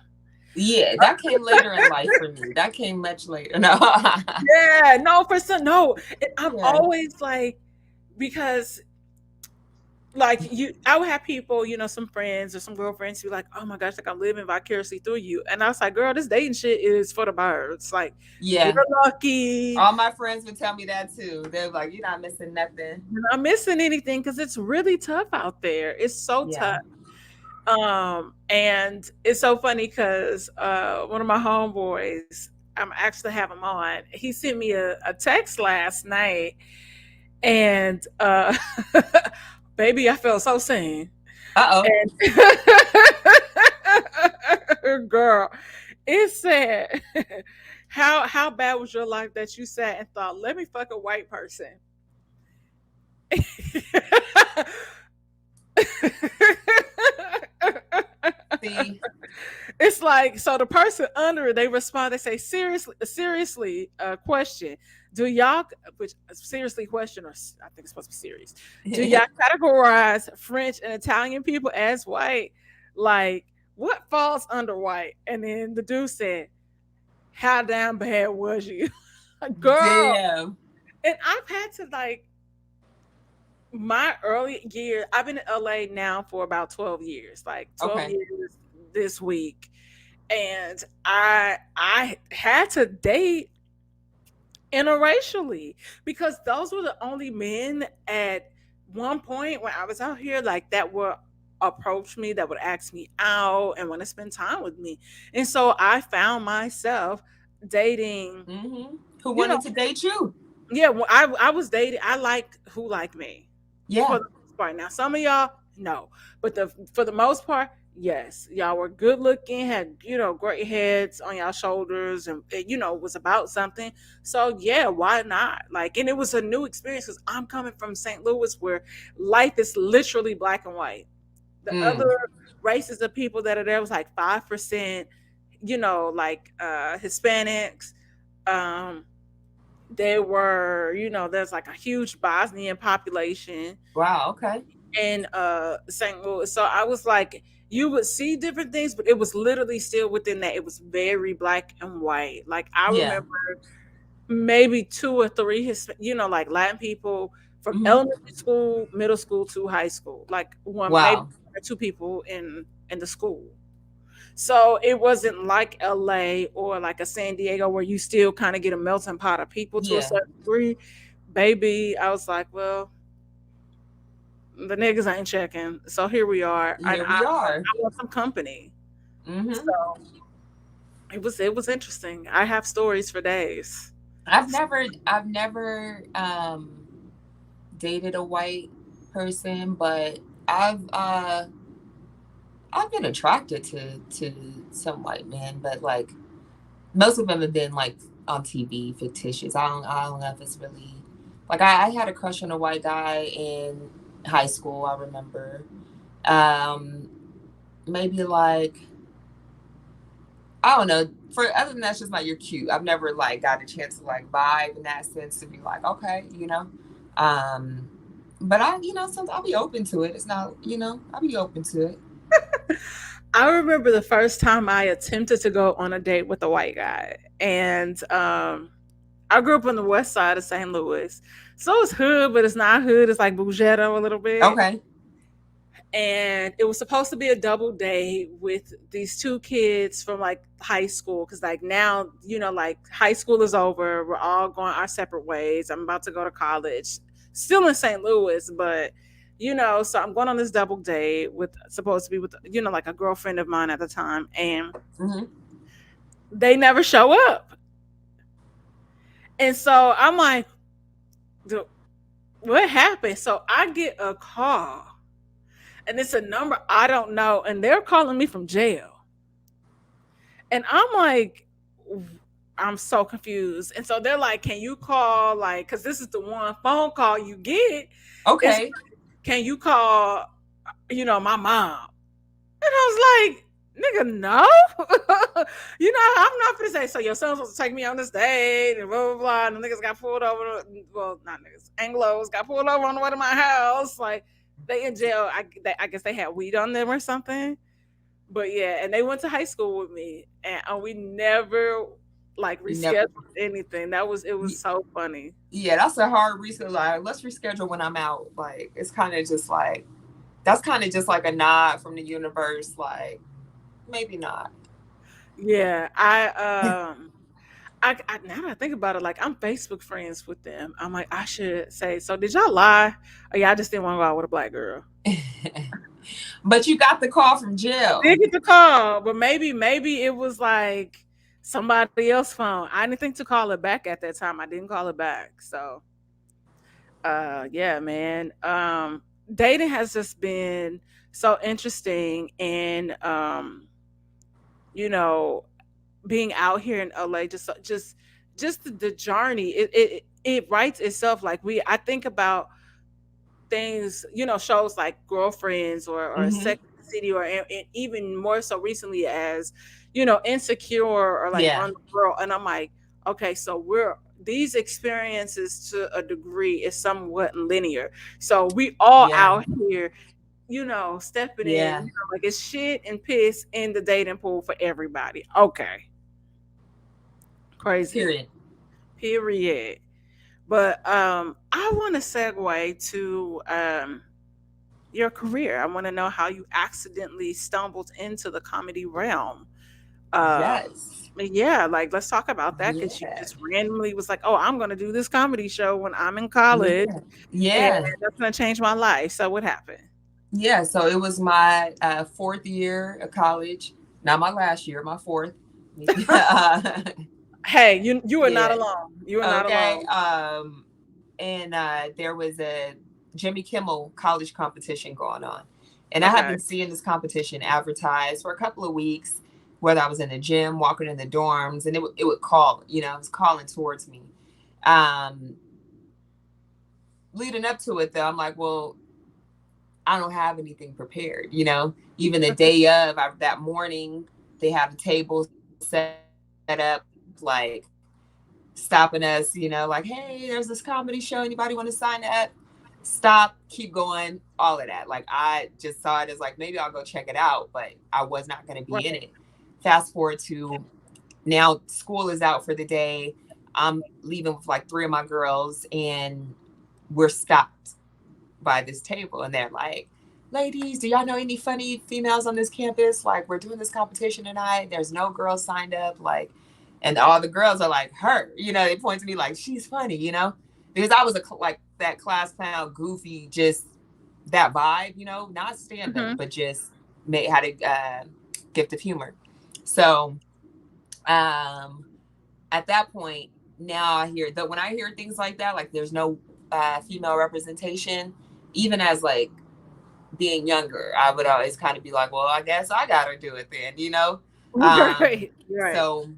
[SPEAKER 2] Yeah, that came later in life for me. That came much later. No.
[SPEAKER 1] Yeah, no, for some, no. I'm
[SPEAKER 2] Yeah.
[SPEAKER 1] always like, because like I would have people, some friends or some girlfriends be like, "Oh my gosh, like I'm living vicariously through you," and I was like, "Girl, this dating shit is for the birds. Like, you're
[SPEAKER 2] Yeah.
[SPEAKER 1] lucky.
[SPEAKER 2] All my friends would tell me that too. They're like, "You're not missing nothing."
[SPEAKER 1] You're not missing anything because it's really tough out there. It's so
[SPEAKER 2] Yeah.
[SPEAKER 1] tough." And it's so funny because one of my homeboys, I'm actually have him on. He sent me a text last night, and baby, I felt so seen.
[SPEAKER 2] Uh-oh.
[SPEAKER 1] And girl, it said, how bad was your life that you sat and thought, let me fuck a white person?
[SPEAKER 2] See.
[SPEAKER 1] It's like, so the person under it, they respond, they say, seriously, question. Do y'all, which seriously question, or I think it's supposed to be serious. Do y'all categorize French and Italian people as white? Like, what falls under white? And then the dude said, how damn bad was you? Girl.
[SPEAKER 2] Damn.
[SPEAKER 1] And I've had to like, my early year, I've been in LA now for about 12 years, like 12
[SPEAKER 2] Okay.
[SPEAKER 1] years this week. And I had to date interracially because those were the only men at one point when I was out here like that would approach me, that would ask me out and want to spend time with me. And so I found myself dating,
[SPEAKER 2] Who
[SPEAKER 1] you know,
[SPEAKER 2] wanted to date you?
[SPEAKER 1] yeah, when I was dating, I liked who liked me
[SPEAKER 2] Yeah.
[SPEAKER 1] for the most part. Now some of y'all no, but for the most part, yes, y'all were good looking, had great heads on y'all shoulders, and was about something. So yeah, why not? Like, and it was a new experience because I'm coming from St. Louis where life is literally black and white. The
[SPEAKER 2] Mm.
[SPEAKER 1] other races of people that are there was like 5%, like Hispanics. Um, there were, there's like a huge Bosnian population
[SPEAKER 2] Wow. Okay.
[SPEAKER 1] in St. Louis. So I was like, you would see different things, but it was literally still within that. It was very black and white. Like I
[SPEAKER 2] Yeah.
[SPEAKER 1] remember maybe two or three, like Latin people from
[SPEAKER 2] Hmm.
[SPEAKER 1] elementary school, middle school to high school. Like one, maybe
[SPEAKER 2] Wow.
[SPEAKER 1] two people in the school. So it wasn't like LA or like a San Diego where you still kind of get a melting pot of people to a
[SPEAKER 2] Yeah.
[SPEAKER 1] certain degree. Baby, I was like, well, the niggas ain't checking. So here we are. And
[SPEAKER 2] Here we are.
[SPEAKER 1] I want some company.
[SPEAKER 2] Hmm.
[SPEAKER 1] So it was interesting. I have stories for days.
[SPEAKER 2] I've never dated a white person, but I've been attracted to some white men, but like most of them have been like on TV, fictitious. I don't know if it's really like I had a crush on a white guy in high school. I remember, um, maybe like I don't know. For other than that's just like you're cute. I've never like got a chance to like vibe in that sense to be like okay, Um, but sometimes I'll be open to it. It's not, I'll be open to it.
[SPEAKER 1] I remember the first time I attempted to go on a date with a white guy. And I grew up on the west side of St. Louis. So it's hood, but it's not hood. It's like Bougetto a little bit.
[SPEAKER 2] Okay.
[SPEAKER 1] And it was supposed to be a double date with these two kids from like high school because like now like high school is over, we're all going our separate ways. I'm about to go to college, still in St. Louis, but so I'm going on this double date with supposed to be with like a girlfriend of mine at the time, and
[SPEAKER 2] Hmm.
[SPEAKER 1] they never show up. And so I'm like, what happened? So I get a call, and it's a number I don't know, and they're calling me from jail. And I'm like, I'm so confused. And so they're like, can you call, like, because this is the one phone call you get. Is
[SPEAKER 2] Okay.
[SPEAKER 1] can you call, my mom? was like, nigga, no. I'm not gonna say, so your son's supposed to take me on this date and blah blah blah. And the niggas got pulled over. Well, not niggas, Anglos got pulled over on the way to my house. Like they in jail. I guess they had weed on them or something. But yeah, and they went to high school with me, and we never like
[SPEAKER 2] Never.
[SPEAKER 1] rescheduled anything. It was so funny.
[SPEAKER 2] Yeah, that's a hard reschedule. Like, let's reschedule when I'm out. Like, it's kind of just like, that's kind of just like a nod from the universe. Like, maybe not.
[SPEAKER 1] Yeah, I now that I think about it, like I'm Facebook friends with them. I'm like, I should say, so did y'all lie? Or y'all just didn't want to go out with a black girl?
[SPEAKER 2] But you got the call from
[SPEAKER 1] I
[SPEAKER 2] jail.
[SPEAKER 1] did get the call, but maybe it was like somebody else's phone. I didn't think to call it back at that time. I didn't call it back. So yeah, man. Dating has just been so interesting, and you know, being out here in LA, just the journey, it writes itself. Like I think about things, shows like Girlfriends or
[SPEAKER 2] Hmm.
[SPEAKER 1] Sex and the City, or and even more so recently as, Insecure or like
[SPEAKER 2] Yeah.
[SPEAKER 1] On the World. And I'm like, okay, so these experiences to a degree is somewhat linear. So we all
[SPEAKER 2] Yeah.
[SPEAKER 1] out here, stepping in,
[SPEAKER 2] Yeah.
[SPEAKER 1] like it's shit and piss in the dating pool for everybody. Okay. Crazy.
[SPEAKER 2] Period.
[SPEAKER 1] Period. But I want to segue to your career. I want to know how you accidentally stumbled into the comedy realm.
[SPEAKER 2] Yes.
[SPEAKER 1] Yeah, like let's talk about that, because you
[SPEAKER 2] Yeah.
[SPEAKER 1] just randomly was like, "Oh, I'm going to do this comedy show when I'm in college,
[SPEAKER 2] Yeah.
[SPEAKER 1] and
[SPEAKER 2] Yeah.
[SPEAKER 1] that's going to change my life." So what happened?
[SPEAKER 2] Yeah. So it was my fourth year of college. Not my last year, my fourth. uh,
[SPEAKER 1] Hey, you are not
[SPEAKER 2] yeah.
[SPEAKER 1] alone. You are not
[SPEAKER 2] Okay.
[SPEAKER 1] alone.
[SPEAKER 2] And there was a Jimmy Kimmel college competition going on. And I had
[SPEAKER 1] Okay.
[SPEAKER 2] been seeing this competition advertised for a couple of weeks, whether I was in the gym, walking in the dorms, and it would call, it was calling towards me. Um, Leading up to it, though, I'm like, well, I don't have anything prepared, Even the day of, that morning, they have the table set up, like, stopping us, like, hey, there's this comedy show. Anybody want to sign up? Stop, keep going, all of that. Like, I just saw it as like, maybe I'll go check it out, but I was not going to be in
[SPEAKER 1] Right.
[SPEAKER 2] it. Fast forward to now, school is out for the day. I'm leaving with like three of my girls, and we're stopped by this table. And they're like, ladies, do y'all know any funny females on this campus? Like, we're doing this competition tonight. There's no girls signed up. Like, and all the girls are like, her, they point to me like, she's funny, because I was like that class clown, goofy, just that vibe, not stand up,
[SPEAKER 1] Hmm.
[SPEAKER 2] but just had a gift of humor. So um, at that point, now I hear that when I hear things like that, like there's no female representation, even as like being younger, I would always kind of be like, well, I guess I gotta do it then.
[SPEAKER 1] Right. Right.
[SPEAKER 2] So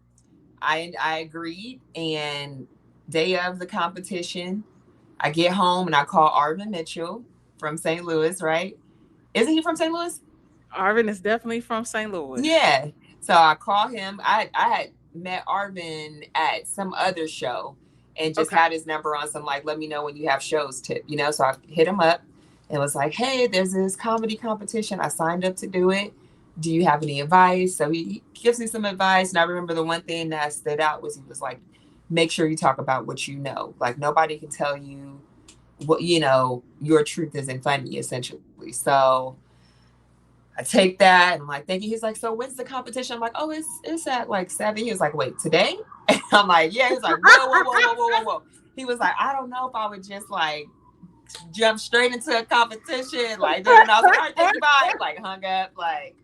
[SPEAKER 2] I agreed, and day of the competition, I get home and I call Arvin Mitchell from St. Louis, right? Isn't he from St. Louis?
[SPEAKER 1] Arvin is definitely from St. Louis.
[SPEAKER 2] Yeah. So I call him. I had met Arvin at some other show and just
[SPEAKER 1] Okay.
[SPEAKER 2] had his number on some like, let me know when you have shows tip. So I hit him up and was like, hey, there's this comedy competition. I signed up to do it. Do you have any advice? So he gives me some advice. And I remember the one thing that stood out was he was like, make sure you talk about what you know. Like nobody can tell you what, your truth isn't funny, essentially. So I take that and I'm like, thank you. He's like, so when's the competition? I'm like, oh, it's at like 7. He was like, wait, today? And I'm like, yeah. He's like, whoa, whoa, whoa, whoa, whoa, whoa, whoa. He was like, I don't know if I would just like jump straight into a competition. Like, then I was like, all right, thank you, bye. Like, hung up. Like,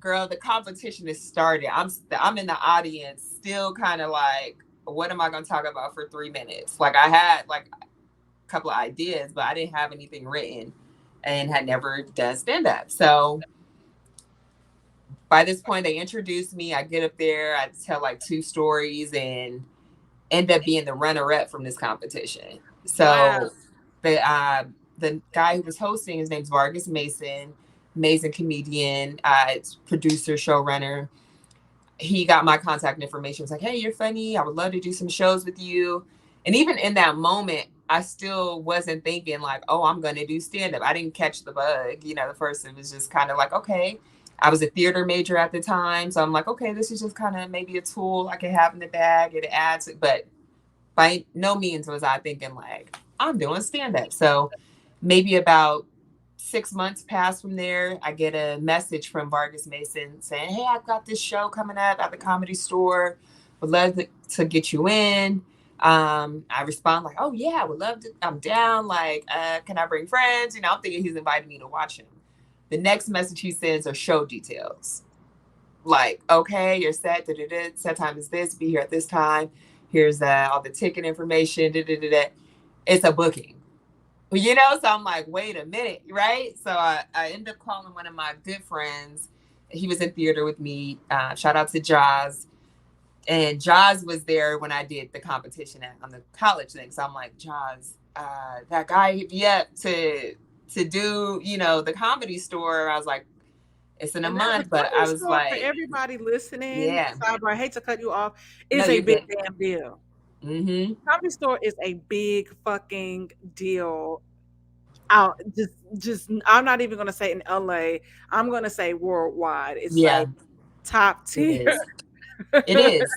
[SPEAKER 2] girl, the competition is started. I'm in the audience, still kind of like, what am I gonna talk about for 3 minutes? Like, I had like a couple of ideas, but I didn't have anything written and had never done stand up. So by this point, they introduced me. I get up there, I tell like 2 stories and end up being the runner up from this competition.
[SPEAKER 1] Wow.
[SPEAKER 2] So the guy who was hosting, his name's Vargas Mason. amazing comedian, producer, showrunner. He got my contact information. It's like, hey, you're funny. I would love to do some shows with you. And even in that moment, I still wasn't thinking like, oh, I'm going to do stand up. I didn't catch the bug. The first, it was just kind of like, okay. I was a theater major at the time. So I'm like, okay, this is just kind of maybe a tool I can have in the bag. It adds, but by no means was I thinking like, I'm doing stand up. So maybe about 6 months passed from there. I get a message from Vargas Mason saying, hey, I've got this show coming up at the Comedy Store. Would love to get you in. I respond like, oh yeah, I would love to. I'm down. Like, can I bring friends? I'm thinking he's inviting me to watch him. The next message he sends are show details. Like, okay, you're set. Set time is this. Be here at this time. Here's all the ticket information. It's a booking. So I'm like, wait a minute, right? So I ended up calling one of my good friends. He was in theater with me. Shout out to Jaws. And Jaws was there when I did the competition on the college thing. So I'm like, Jaws, that guy hit me up to do, the Comedy Store. I was like, it's in a month, but I was like,
[SPEAKER 1] for everybody listening,
[SPEAKER 2] yeah,
[SPEAKER 1] I hate to cut you off, is a big damn deal.
[SPEAKER 2] Mm-hmm.
[SPEAKER 1] Comedy Store is a big fucking deal. Out just I'm not even gonna say in LA. I'm gonna say worldwide. It's like top tier.
[SPEAKER 2] It is.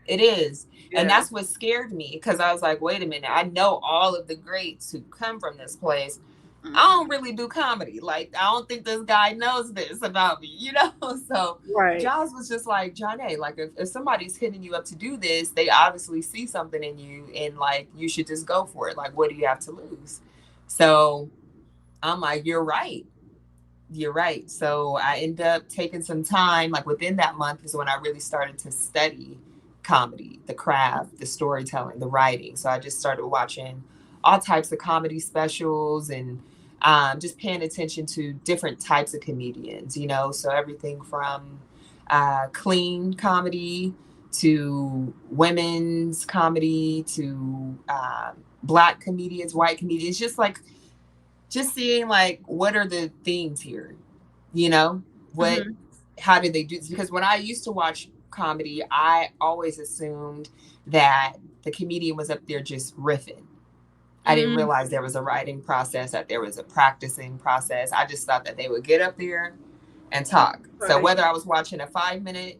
[SPEAKER 2] It is.
[SPEAKER 1] Yeah.
[SPEAKER 2] And that's what scared me, because I was like, wait a minute, I know all of the greats who come from this place. I don't really do comedy. Like, I don't think this guy knows this about me, So
[SPEAKER 1] right.
[SPEAKER 2] Jaws was just like, Johnny, like if somebody's hitting you up to do this, they obviously see something in you, and like, you should just go for it. Like, what do you have to lose? So I'm like, you're right. You're right. So I ended up taking some time, like within that month is when I really started to study comedy, the craft, the storytelling, the writing. So I just started watching all types of comedy specials and just paying attention to different types of comedians, so everything from clean comedy to women's comedy to Black comedians, white comedians, just seeing like, what are the themes here? What, how did they do this? Because when I used to watch comedy, I always assumed that the comedian was up there just riffing. I didn't realize there was a writing process, that there was a practicing process. I just thought that they would get up there and talk. Right. So whether I was watching a 5-minute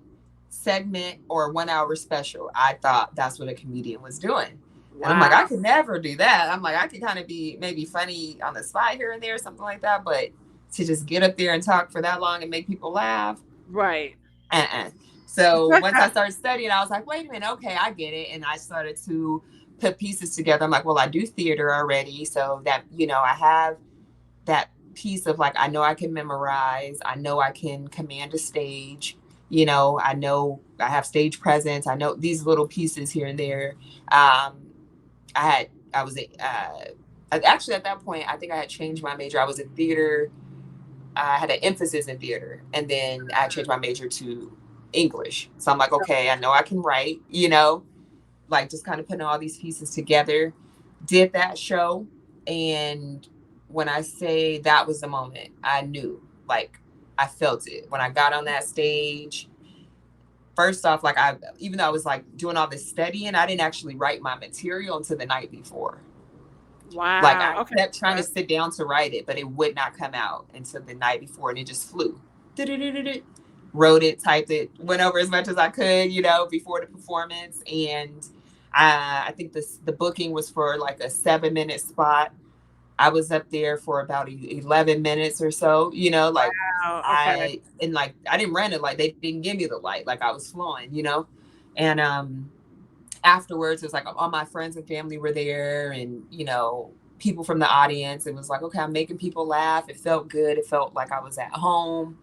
[SPEAKER 2] segment or a 1-hour special, I thought that's what a comedian was doing. Wow. And I'm like, I could never do that. I'm like, I could kind of be maybe funny on the spot here and there, something like that. But to just get up there and talk for that long and make people laugh.
[SPEAKER 1] Right.
[SPEAKER 2] So once I started studying, I was like, wait a minute. Okay, I get it. And I started to put pieces together. I'm like, well, I do theater already. So that, I have that piece of like, I know I can memorize. I know I can command a stage. I know I have stage presence. I know these little pieces here and there. Actually at that point, I think I had changed my major. I was in theater. I had an emphasis in theater, and then I changed my major to English. So I'm like, okay, I know I can write, like just kind of putting all these pieces together. Did that show. And when I say that was the moment, I knew, like, I felt it when I got on that stage. First off, like even though I was like doing all this studying, I didn't actually write my material until the night before.
[SPEAKER 1] Wow.
[SPEAKER 2] Like I kept trying to sit down to write it, but it would not come out until the night before, and it just flew. Wrote it, typed it, went over as much as I could, before the performance. And I think the booking was for like a 7-minute spot. I was up there for about 11 minutes or so, wow. Okay. I didn't rent it. Like they didn't give me the light. Like I was flowing, and afterwards it was like all my friends and family were there, and, people from the audience. It was like, okay, I'm making people laugh. It felt good. It felt like I was at home.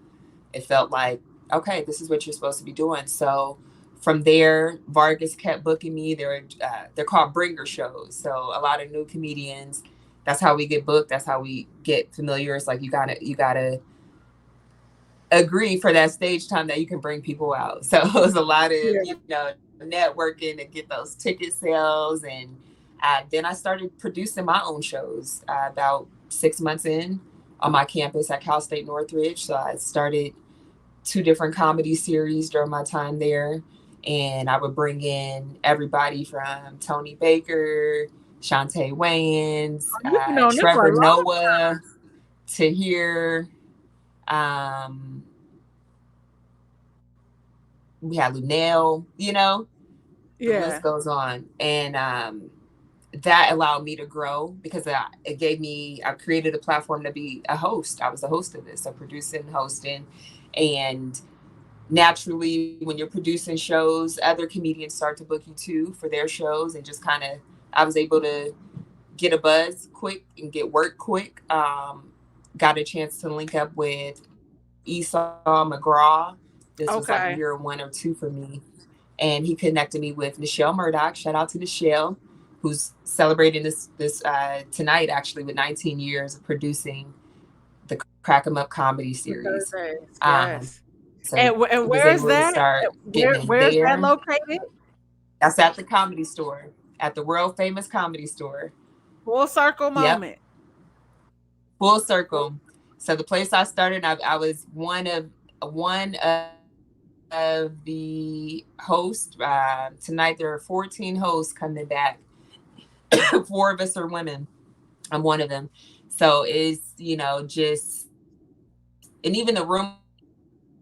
[SPEAKER 2] It felt like, okay, this is what you're supposed to be doing. So from there, Vargas kept booking me. They're called bringer shows. So a lot of new comedians, that's how we get booked. That's how we get familiar. It's like you gotta agree for that stage time that you can bring people out. So it was a lot of networking to get those ticket sales, and then I started producing my own shows about 6 months in. on my campus at Cal State Northridge. So I started 2 different comedy series during my time there. And I would bring in everybody from Tony Baker, Shantae Wayans,
[SPEAKER 1] You've been on this for a
[SPEAKER 2] Trevor
[SPEAKER 1] long
[SPEAKER 2] Noah, Tahir. Um, we had Lunel, the
[SPEAKER 1] Yeah.
[SPEAKER 2] list goes on. And that allowed me to grow because I created a platform to be a host. I was a host of this, so producing, hosting. And naturally, when you're producing shows, other comedians start to book you too for their shows. And just kind of, I was able to get a buzz quick and get work quick. Got a chance to link up with Esau McGraw. This was like
[SPEAKER 1] Okay.
[SPEAKER 2] year 1 or 2 for me. And he connected me with Nichelle Murdoch. Shout out to Nichelle, who's celebrating this tonight, actually, with 19 years of producing the Crack 'em Up comedy series.
[SPEAKER 1] Thursdays.
[SPEAKER 2] Um,
[SPEAKER 1] Yes.
[SPEAKER 2] so
[SPEAKER 1] And
[SPEAKER 2] was
[SPEAKER 1] where is
[SPEAKER 2] able to
[SPEAKER 1] that?
[SPEAKER 2] start getting in
[SPEAKER 1] Where's that
[SPEAKER 2] there.
[SPEAKER 1] located?
[SPEAKER 2] That's at the Comedy Store, at the world famous Comedy Store.
[SPEAKER 1] Full circle
[SPEAKER 2] Yep,
[SPEAKER 1] moment.
[SPEAKER 2] full circle. So the place I started, I was one of the hosts. Tonight there are 14 hosts coming back. 4 of us are women. I'm one of them. So it's, just, and even the room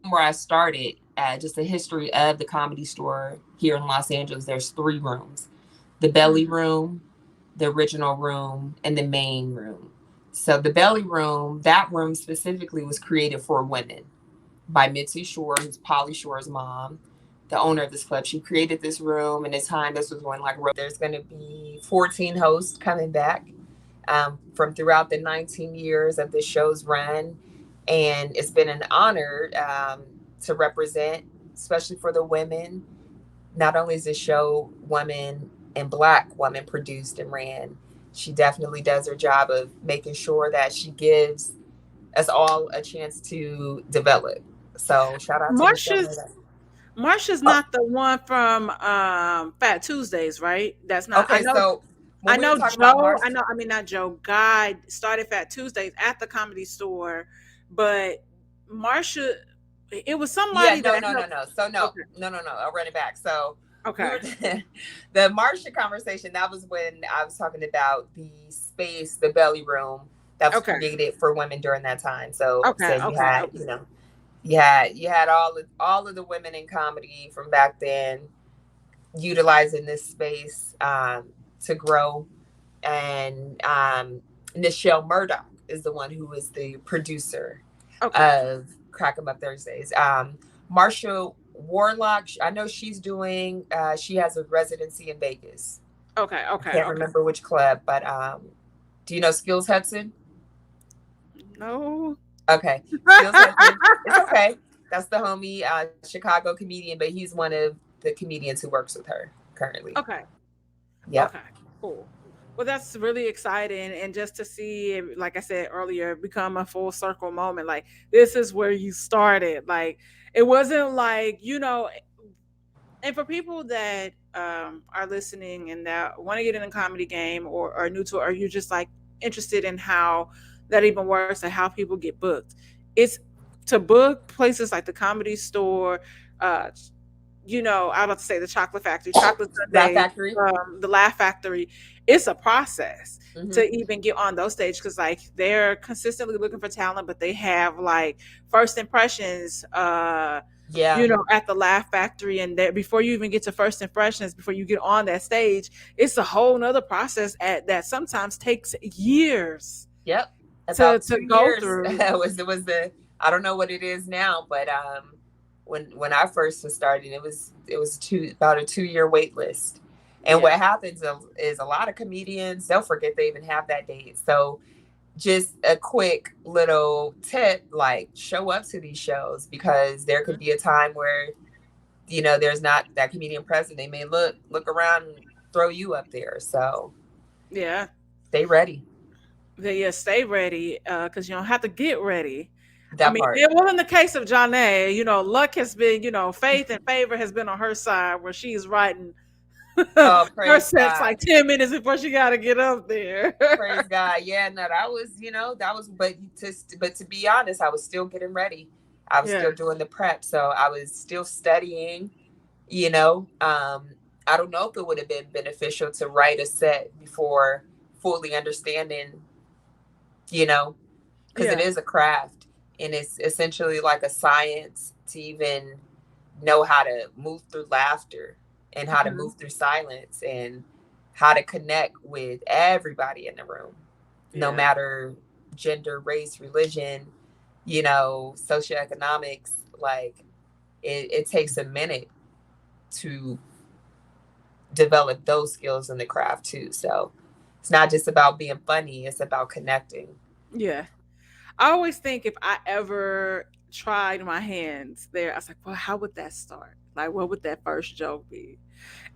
[SPEAKER 2] where I started, just a history of the Comedy Store here in Los Angeles, there's 3 rooms: the belly room, the original room, and the main room. So the belly room, that room specifically was created for women by Mitzi Shore, who's Polly Shore's mom, the owner of this club. She created this room, and it's time, this was when there's going to be 14 hosts coming back from throughout the 19 years of this show's run. And it's been an honor to represent, especially for the women. Not only is this show woman and Black woman produced and ran, she definitely does her job of making sure that she gives us all a chance to develop. So shout out to Michelle
[SPEAKER 1] Marsha's
[SPEAKER 2] Murdoch.
[SPEAKER 1] Marsha's
[SPEAKER 2] Oh,
[SPEAKER 1] not the one from Fat Tuesdays, right? That's not.
[SPEAKER 2] okay. So
[SPEAKER 1] I
[SPEAKER 2] when we were
[SPEAKER 1] know
[SPEAKER 2] talking about
[SPEAKER 1] Joe.
[SPEAKER 2] Marsh,
[SPEAKER 1] I mean not Joe. Guy started Fat Tuesdays at the Comedy Store, but Marsha, it was
[SPEAKER 2] yeah,
[SPEAKER 1] somebody
[SPEAKER 2] no,
[SPEAKER 1] that
[SPEAKER 2] no, no,
[SPEAKER 1] helped.
[SPEAKER 2] no. So no,
[SPEAKER 1] Okay.
[SPEAKER 2] no, no, no. I'll run it back. So we
[SPEAKER 1] Okay.
[SPEAKER 2] were the Marsha conversation. That was when I was talking about the space, the belly room that was
[SPEAKER 1] Okay.
[SPEAKER 2] created for women during that time. So
[SPEAKER 1] Okay.
[SPEAKER 2] said you
[SPEAKER 1] Okay.
[SPEAKER 2] had,
[SPEAKER 1] Okay.
[SPEAKER 2] you had all of the women in comedy from back then utilizing this space to grow. And Nichelle Murdoch is the one who is the producer
[SPEAKER 1] Okay.
[SPEAKER 2] of Crack 'em Up Thursdays. Marsha Warlock, I know she's doing, she has a residency in Vegas.
[SPEAKER 1] Okay.
[SPEAKER 2] I
[SPEAKER 1] Okay.
[SPEAKER 2] can't
[SPEAKER 1] Okay.
[SPEAKER 2] remember which club, but do you know Skills Hudson?
[SPEAKER 1] No.
[SPEAKER 2] Okay. Skills Hudson. It's okay. That's the homie, Chicago comedian, but he's one of the comedians who works with her currently.
[SPEAKER 1] Okay.
[SPEAKER 2] Yep.
[SPEAKER 1] Okay. Cool. Well, that's really exciting, and just to see it, like I said earlier, become a full circle moment. Like this is where you started. Like it wasn't like and for people that are listening and that want to get in a comedy game or are new to it, or you're just like interested in how that even works and how people get booked, it's to book places like the Comedy Store, uh, I about to say the Chocolate Factory, Chocolate
[SPEAKER 2] Laugh
[SPEAKER 1] Sunday,
[SPEAKER 2] Factory.
[SPEAKER 1] the Laugh Factory. It's a process
[SPEAKER 2] Mm-hmm.
[SPEAKER 1] to even get on those stages because like they're consistently looking for talent, but they have like first impressions.
[SPEAKER 2] Yeah.
[SPEAKER 1] At the Laugh Factory, and that before you even get to first impressions, before you get on that stage, it's a whole nother process that sometimes takes years
[SPEAKER 2] Yep.
[SPEAKER 1] to
[SPEAKER 2] About
[SPEAKER 1] to
[SPEAKER 2] 2 years
[SPEAKER 1] go through.
[SPEAKER 2] was the, I don't know what it is now, but when I first was starting, it was about a 2-year wait list. And what
[SPEAKER 1] Yeah.
[SPEAKER 2] happens is a lot of comedians, they'll forget they even have that date. So just a quick little tip, like show up to these shows, because there could be a time where there's not that comedian present. They may look around and throw you up there. So
[SPEAKER 1] Yeah.
[SPEAKER 2] stay ready.
[SPEAKER 1] Yeah, stay ready, because you don't have to get ready. I
[SPEAKER 2] That
[SPEAKER 1] mean,
[SPEAKER 2] part.
[SPEAKER 1] well, in the case of Janae, luck has been, faith and favor has been on her side where she's writing
[SPEAKER 2] Oh,
[SPEAKER 1] Her
[SPEAKER 2] praise
[SPEAKER 1] set's
[SPEAKER 2] God.
[SPEAKER 1] like 10 minutes before she got to get up there.
[SPEAKER 2] Praise God. Yeah, no, that was, but to be honest, I was still getting ready. I was
[SPEAKER 1] Yeah.
[SPEAKER 2] still doing the prep. So I was still studying, you know. I don't know if it would have been beneficial to write a set before fully understanding, you know, because it
[SPEAKER 1] Yeah.
[SPEAKER 2] is a craft and it's essentially like a science to even know how to move through laughter and how to
[SPEAKER 1] Mhm.
[SPEAKER 2] move through silence and how to connect with everybody in the room, no
[SPEAKER 1] Yeah.
[SPEAKER 2] matter gender, race, religion, socioeconomics. Like it takes a minute to develop those skills in the craft too. So it's not just about being funny, it's about connecting.
[SPEAKER 1] Yeah. I always think if I ever tried my hands there, I was like, well, how would that start? Like, what would that first joke be?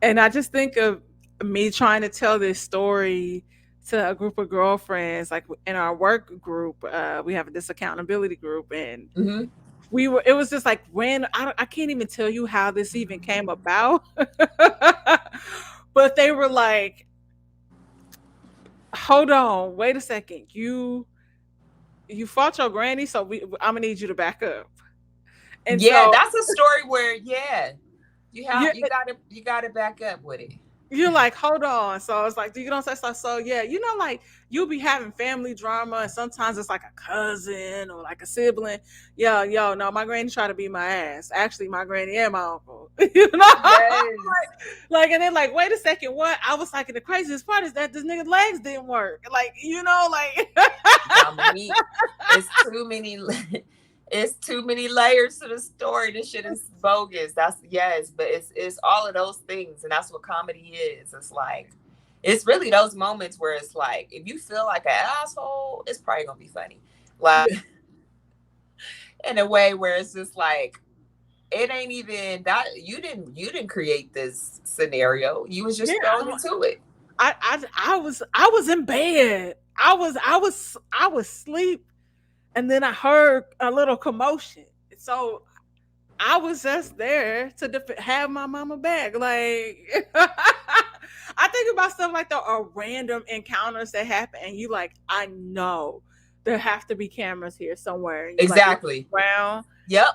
[SPEAKER 1] And I just think of me trying to tell this story to a group of girlfriends, like in our work group. We have this accountability group, and
[SPEAKER 2] Mm-hmm.
[SPEAKER 1] it was just like when I can't even tell you how this even came about. But they were like, hold on, wait a second. You fought your granny, so I'm gonna need you to back up. And
[SPEAKER 2] Yeah,
[SPEAKER 1] so
[SPEAKER 2] that's a story where you have
[SPEAKER 1] you
[SPEAKER 2] you gotta back up with it.
[SPEAKER 1] you're like, hold on. So it's like, do you know what I'm saying? So yeah, like you'll be having family drama, and sometimes it's like a cousin or like a sibling. Yeah, yo, no, my granny tried to beat my ass. Actually, my granny and my uncle.
[SPEAKER 2] Yes.
[SPEAKER 1] Like, and then like, wait a second, what? I was like, the craziest part is that this nigga's legs didn't work. Like, like
[SPEAKER 2] Dominique, it's too many it's too many layers to the story. This shit is bogus. That's yes, but it's all of those things, and that's what comedy is. It's like it's really those moments where it's like if you feel like an asshole, it's probably gonna be funny. Like in a way where it's just like it ain't even that you didn't create this scenario. You was
[SPEAKER 1] yeah,
[SPEAKER 2] just thrown into it.
[SPEAKER 1] I was in bed. I was asleep, and then I heard a little commotion. So I was just there to have my mama back. Like I think about stuff like that or random encounters that happen, and you like, I know there have to be cameras here somewhere, and you like look
[SPEAKER 2] Exactly.
[SPEAKER 1] around,
[SPEAKER 2] Yep.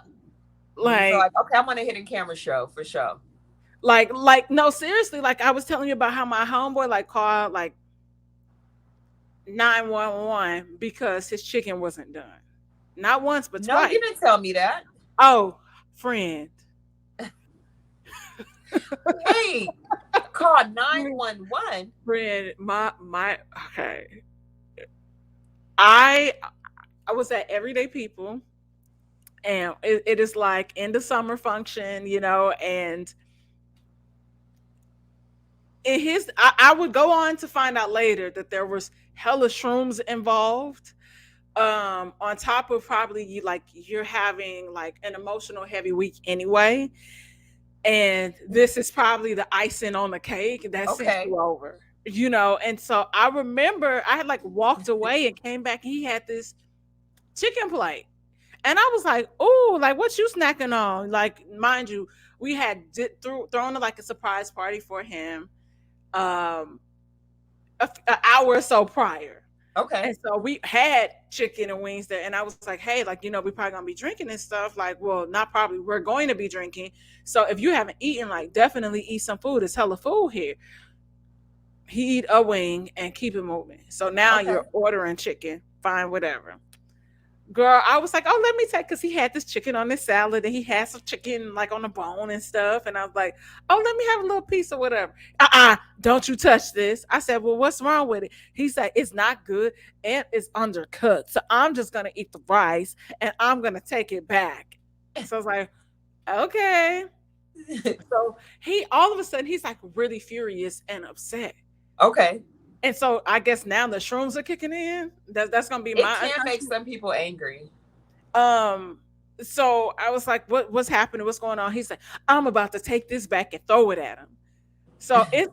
[SPEAKER 2] You feel
[SPEAKER 1] like
[SPEAKER 2] like, okay, I'm on a hidden camera show for sure.
[SPEAKER 1] no, seriously, like I was telling you about how my homeboy like called like 911 because his chicken wasn't done, not once but
[SPEAKER 2] No, you
[SPEAKER 1] twice.
[SPEAKER 2] didn't tell me that.
[SPEAKER 1] Oh, friend.
[SPEAKER 2] Wait, call 911.
[SPEAKER 1] Friend, my okay. I I was at Everyday People, and it is like in the summer function, and in I would go on to find out later that there was hella shrooms involved. On top of probably you're having like an emotional heavy week anyway, and this is probably the icing on the cake that sent
[SPEAKER 2] Okay.
[SPEAKER 1] you over. And so I remember I had like walked away and came back, and he had this chicken plate. And I was like, "Oh, like what you snacking on?" Like, mind you, we had thrown like a surprise party for him, um, an hour or so prior,
[SPEAKER 2] Okay.
[SPEAKER 1] and so we had chicken and wings there. And I was like, "Hey, like we probably gonna be drinking and stuff. Like, well, not probably. We're going to be drinking. So if you haven't eaten, like, definitely eat some food. It's hella food here. He eat a wing and keep it moving. So now
[SPEAKER 2] Okay.
[SPEAKER 1] you're ordering chicken. Fine, whatever." Girl, I was like, oh, let me take, because he had this chicken on his salad, and he had some chicken like on the bone and stuff. And I was like, oh, let me have a little piece or whatever. Don't you touch this. I said, well, what's wrong with it? He said, it's not good and it's undercooked. So I'm just going to eat the rice and I'm going to take it back. So I was like, okay. So all of a sudden, he's like really furious and upset.
[SPEAKER 2] Okay.
[SPEAKER 1] And so I guess now the shrooms are kicking in. That's gonna be
[SPEAKER 2] It
[SPEAKER 1] my
[SPEAKER 2] can make
[SPEAKER 1] assumption.
[SPEAKER 2] some people angry.
[SPEAKER 1] Um, so I was like, what's happening? What's going on? He's like, I'm about to take this back and throw it at him. So it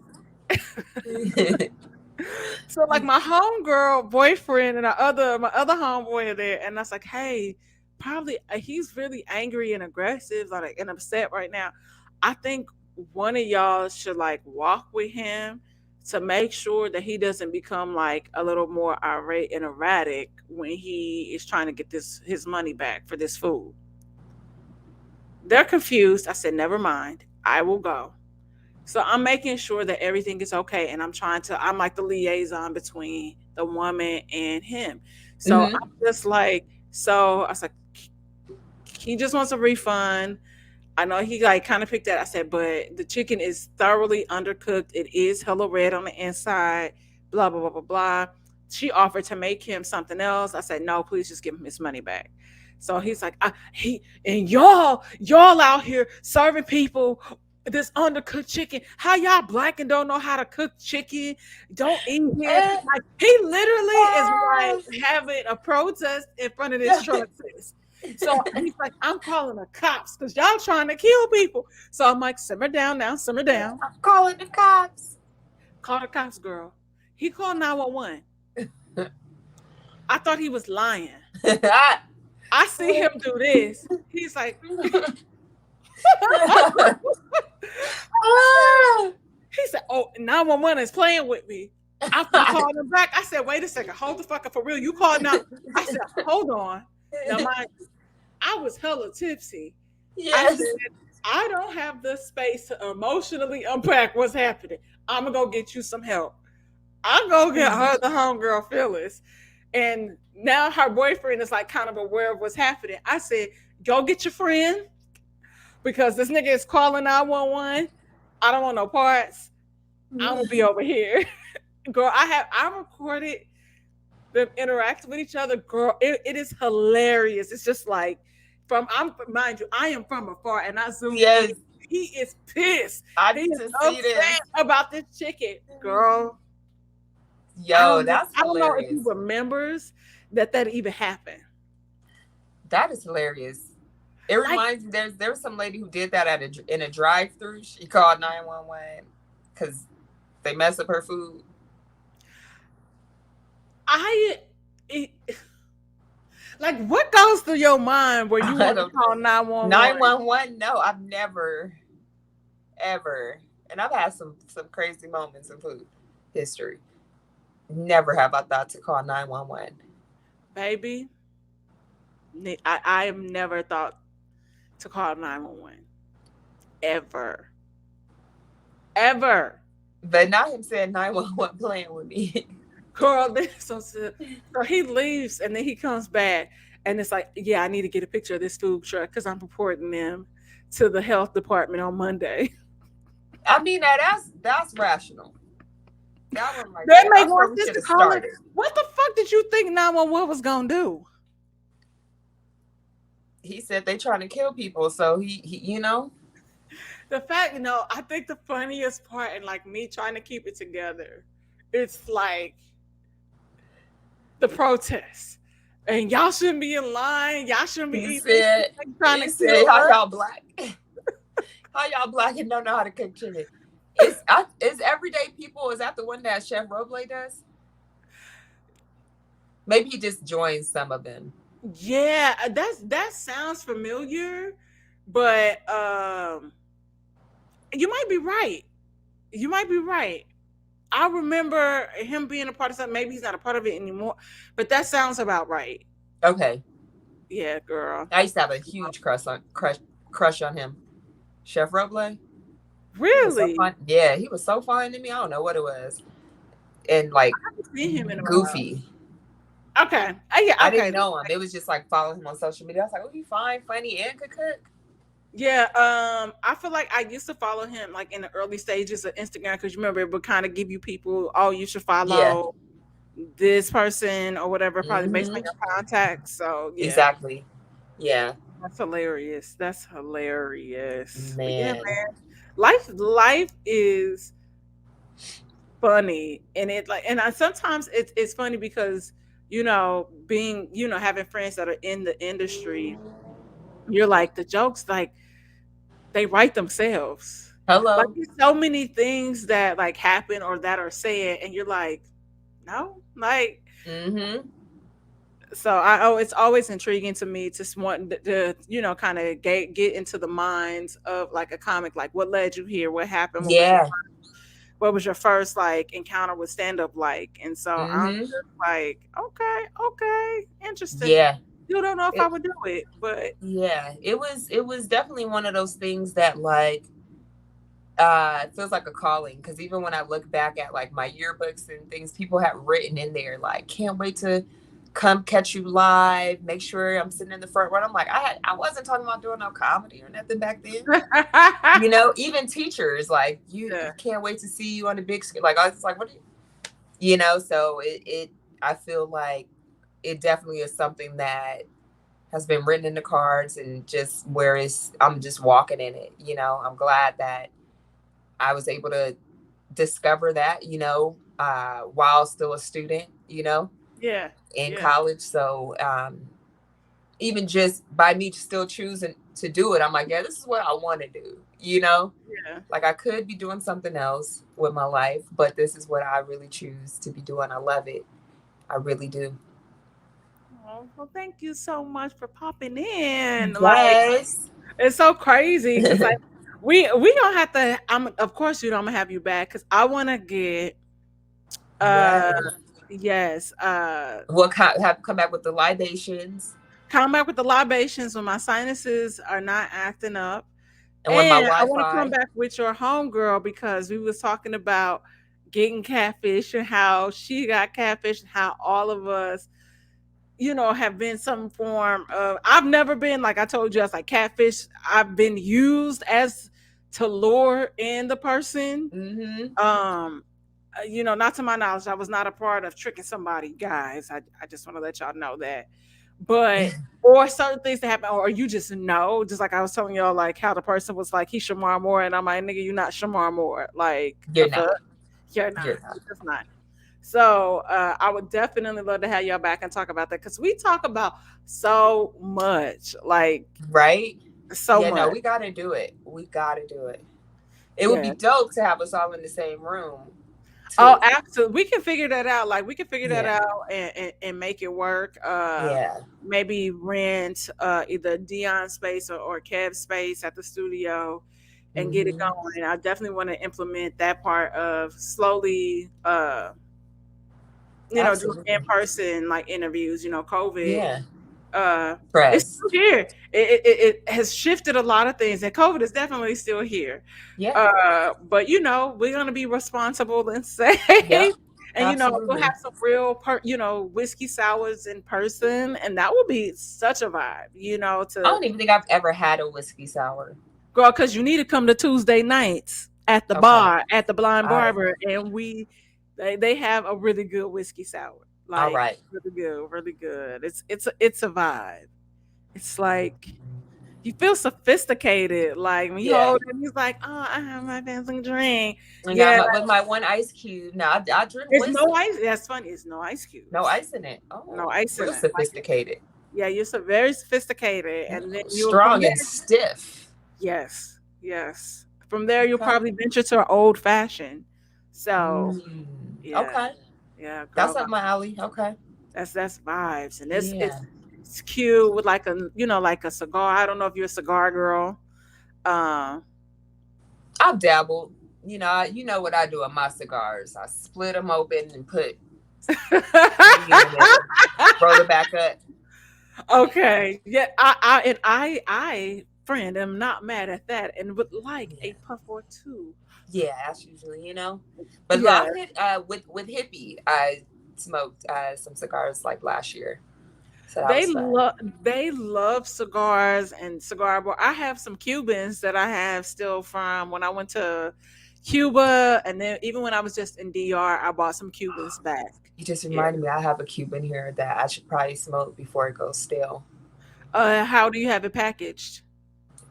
[SPEAKER 1] so like my homegirl boyfriend and my other homeboy are there, and I was like, hey, probably he's really angry and aggressive, like and upset right now. I think one of y'all should like walk with him to make sure that he doesn't become like a little more irate and erratic when he is trying to get this his money back for this food. They're confused. I said, never mind. I will go. So I'm making sure that everything is okay. And I'm like the liaison between the woman and him. So
[SPEAKER 2] Mm-hmm.
[SPEAKER 1] I'm just like, so I was like, he just wants a refund. I know he like kind of picked that. I said, but the chicken is thoroughly undercooked. It is hella red on the inside. Blah blah blah blah blah. She offered to make him something else. I said, no, please just give him his money back. So he's like, he and y'all out here serving people this undercooked chicken. How y'all black and don't know how to cook chicken? Don't eat here. Like he literally is like having a protest in front of this truck. So he's like, I'm calling the cops because y'all trying to kill people. So I'm like, simmer down now, simmer down.
[SPEAKER 2] I'm calling the cops.
[SPEAKER 1] Call the cops, girl. He called 911. I thought he was lying. I see him do this. He's like, he said, oh, 911 is playing with me. I called him back. I said, wait a second, hold the fuck up for real. You called now. I said, hold on. Now I was hella tipsy.
[SPEAKER 2] Yes.
[SPEAKER 1] I said, I don't have the space to emotionally unpack what's happening. I'm gonna go get you some help. I'm gonna get her the homegirl Phyllis. And now her boyfriend is like kind of aware of what's happening. I said, go get your friend because this nigga is calling 911. I don't want no parts. I'm gonna be over here. Girl, I recorded them interacting with each other. Girl, it is hilarious. It's just like mind you, I am from afar and I zoomed in. He is pissed.
[SPEAKER 2] I
[SPEAKER 1] He
[SPEAKER 2] need
[SPEAKER 1] is
[SPEAKER 2] to see this
[SPEAKER 1] upset about this chicken. Girl.
[SPEAKER 2] Yo, that's
[SPEAKER 1] I don't know if
[SPEAKER 2] hilarious.
[SPEAKER 1] he remembers that even happened.
[SPEAKER 2] That is hilarious. It reminds me, there was some lady who did that in a drive-through. She called 911 because they messed up her food.
[SPEAKER 1] Like, what goes through your mind where you want to call 911?
[SPEAKER 2] 911? No, I've never, ever, and I've had some crazy moments in food history. Never have I thought to call 911.
[SPEAKER 1] Baby, I have never thought to call 911. Ever. Ever.
[SPEAKER 2] But now him saying 911 playing with me.
[SPEAKER 1] Girl, so he leaves and then he comes back and it's like, yeah, I need to get a picture of this food truck because I'm reporting them to the health department on Monday.
[SPEAKER 2] I mean, that's rational. That one right
[SPEAKER 1] that
[SPEAKER 2] there.
[SPEAKER 1] make more sense to call it. What the fuck did you think 911 was gonna do?
[SPEAKER 2] He said they trying to kill people, so he you know.
[SPEAKER 1] The fact, I think the funniest part and like me trying to keep it together, it's like the protests. And y'all shouldn't be in line. Y'all shouldn't be eating.
[SPEAKER 2] Trying to say how y'all black. How y'all black and don't know how to cook chicken. Is everyday people, is that the one that Chef Roble does? Maybe he just joins some of them.
[SPEAKER 1] Yeah, that sounds familiar, but you might be right. You might be right. I remember him being a part of something. Maybe he's not a part of it anymore, but that sounds about right.
[SPEAKER 2] Okay.
[SPEAKER 1] Yeah, girl.
[SPEAKER 2] I used to have a huge crush on him. Chef Roble.
[SPEAKER 1] Really?
[SPEAKER 2] Yeah, he was so fine to me. I don't know what it was. And like
[SPEAKER 1] I haven't seen him in a
[SPEAKER 2] goofy.
[SPEAKER 1] While. Okay.
[SPEAKER 2] I didn't know him. It was just like following him on social media. I was like, oh, he fine, funny, and could cook.
[SPEAKER 1] Yeah, I feel like I used to follow him like in the early stages of Instagram because you remember it would kind of give you people, oh, you should follow this person or whatever, probably based on your contacts. So yeah,
[SPEAKER 2] exactly. Yeah,
[SPEAKER 1] that's hilarious. That's hilarious.
[SPEAKER 2] Man.
[SPEAKER 1] Yeah, man. Life is funny, and sometimes it's funny because being having friends that are in the industry, you're like the jokes like they write themselves.
[SPEAKER 2] Hello.
[SPEAKER 1] Like there's so many things that like happen or that are said, and you're like, no, like So it's always intriguing to me to want to kind of get into the minds of like a comic, like what led you here, what happened,
[SPEAKER 2] Yeah.
[SPEAKER 1] what was your first like encounter with stand up like, and so I'm
[SPEAKER 2] Mm-hmm.
[SPEAKER 1] just like, okay, interesting.
[SPEAKER 2] Yeah.
[SPEAKER 1] You don't know if I
[SPEAKER 2] It,
[SPEAKER 1] would do it, but
[SPEAKER 2] yeah. It was definitely one of those things that like it feels like a calling, because even when I look back at like my yearbooks and things, people have written in there like, can't wait to come catch you live, make sure I'm sitting in the front row. I'm like, I wasn't talking about doing no comedy or nothing back then. Even teachers like,
[SPEAKER 1] yeah,
[SPEAKER 2] you can't wait to see you on the big screen. Like I was like, what do so it I feel like it definitely is something that has been written in the cards, and just where I'm just walking in it. I'm glad that I was able to discover that, while still a student,
[SPEAKER 1] yeah,
[SPEAKER 2] in
[SPEAKER 1] yeah,
[SPEAKER 2] college. So even just by me still choosing to do it, I'm like, yeah, this is what I want to do.
[SPEAKER 1] yeah.
[SPEAKER 2] Like I could be doing something else with my life, but this is what I really choose to be doing. I love it. I really do.
[SPEAKER 1] Oh, well, thank you so much for popping in. Like,
[SPEAKER 2] Yes.
[SPEAKER 1] it's so crazy because like we gonna have to. I'm of course you know I'm gonna have you back because I want to get
[SPEAKER 2] Yes.
[SPEAKER 1] uh yes
[SPEAKER 2] What have come back with the libations,
[SPEAKER 1] come back with the libations when my sinuses are not acting up.
[SPEAKER 2] and with my
[SPEAKER 1] And I want to come
[SPEAKER 2] Wi-Fi.
[SPEAKER 1] back with your homegirl because we was talking about getting catfish and how she got catfish and how all of us, have been some form of. I've never been like I told you, I was like catfish. I've been used as to lure in the person.
[SPEAKER 2] Mm-hmm.
[SPEAKER 1] Not to my knowledge, I was not a part of tricking somebody, guys. I just want to let y'all know that. But or certain things that happen, or you just know, just like I was telling y'all, like how the person was like, he's Shamar Moore, and I'm like, nigga, you're not Shamar Moore. Like the
[SPEAKER 2] You're
[SPEAKER 1] fuck,
[SPEAKER 2] not.
[SPEAKER 1] you're
[SPEAKER 2] You're
[SPEAKER 1] not.
[SPEAKER 2] not.
[SPEAKER 1] You're just not. So I would definitely love to have y'all back and talk about that because we talk about so much, like
[SPEAKER 2] Right?
[SPEAKER 1] so
[SPEAKER 2] Yeah, no,
[SPEAKER 1] much.
[SPEAKER 2] we gotta do it. We gotta do it. It would be
[SPEAKER 1] Yeah.
[SPEAKER 2] dope to have us all in the same room
[SPEAKER 1] Oh,
[SPEAKER 2] too.
[SPEAKER 1] absolutely. We can figure that out. Like we can figure that
[SPEAKER 2] Yeah.
[SPEAKER 1] out and make it work.
[SPEAKER 2] Yeah.
[SPEAKER 1] Maybe rent either Dion space or Kev space at the studio and get it
[SPEAKER 2] Mm-hmm.
[SPEAKER 1] going. I definitely want to implement that part of slowly doing in
[SPEAKER 2] Absolutely.
[SPEAKER 1] person like interviews, COVID.
[SPEAKER 2] Yeah.
[SPEAKER 1] Uh it's
[SPEAKER 2] Press.
[SPEAKER 1] still here. It has shifted a lot of things and COVID is definitely still here.
[SPEAKER 2] Yeah.
[SPEAKER 1] But we're gonna be responsible and safe.
[SPEAKER 2] Yep.
[SPEAKER 1] And we'll
[SPEAKER 2] Absolutely.
[SPEAKER 1] have some real whiskey sours in person and that will be such a vibe,
[SPEAKER 2] I
[SPEAKER 1] to
[SPEAKER 2] don't even think I've ever had a whiskey sour.
[SPEAKER 1] girl, because you need to come to Tuesday nights at the
[SPEAKER 2] Okay.
[SPEAKER 1] bar at the Blind
[SPEAKER 2] All right.
[SPEAKER 1] Barber and they have a really good whiskey sour.
[SPEAKER 2] All
[SPEAKER 1] Like
[SPEAKER 2] right.
[SPEAKER 1] really good, really good. It's a vibe. It's like you feel sophisticated. Like when you
[SPEAKER 2] Yeah.
[SPEAKER 1] hold it, he's like, "Oh, I have my fancy drink."
[SPEAKER 2] I got
[SPEAKER 1] Yeah,
[SPEAKER 2] with my one ice cube. Now I drink
[SPEAKER 1] there's no
[SPEAKER 2] whiskey.
[SPEAKER 1] ice. That's funny. It's no ice
[SPEAKER 2] No
[SPEAKER 1] cubes.
[SPEAKER 2] ice in it.
[SPEAKER 1] No
[SPEAKER 2] Oh,
[SPEAKER 1] ice in
[SPEAKER 2] real
[SPEAKER 1] it. Like
[SPEAKER 2] sophisticated.
[SPEAKER 1] yeah, you're so very sophisticated, and then you'll from
[SPEAKER 2] Strong
[SPEAKER 1] there.
[SPEAKER 2] and stiff.
[SPEAKER 1] Yes, yes. From there, you'll
[SPEAKER 2] Okay.
[SPEAKER 1] probably venture to an old fashioned. So
[SPEAKER 2] Mm,
[SPEAKER 1] yeah,
[SPEAKER 2] okay.
[SPEAKER 1] yeah,
[SPEAKER 2] That's
[SPEAKER 1] girl,
[SPEAKER 2] up my alley. Okay.
[SPEAKER 1] that's vibes, and it's
[SPEAKER 2] Yeah.
[SPEAKER 1] it's it's cute with like like a cigar. I don't know if you're a cigar girl. Um,
[SPEAKER 2] I've dabbled. You know what I do with my cigars. I split them open and put weed in the middle. Roll it back up.
[SPEAKER 1] okay. Yeah, I friend am not mad at that and would like
[SPEAKER 2] Yeah.
[SPEAKER 1] a puff or two.
[SPEAKER 2] Yeah, that's usually. But
[SPEAKER 1] Yeah.
[SPEAKER 2] I've hit with hippie. I smoked some cigars like last year, so that
[SPEAKER 1] They
[SPEAKER 2] was fun.
[SPEAKER 1] love they love cigars and cigar bar. I have some Cubans that I have still from when I went to Cuba and then even when I was just in DR, I bought some Cubans back.
[SPEAKER 2] You just
[SPEAKER 1] Yeah.
[SPEAKER 2] reminded me. I have a Cuban here that I should probably smoke before it goes stale.
[SPEAKER 1] How do you have it packaged?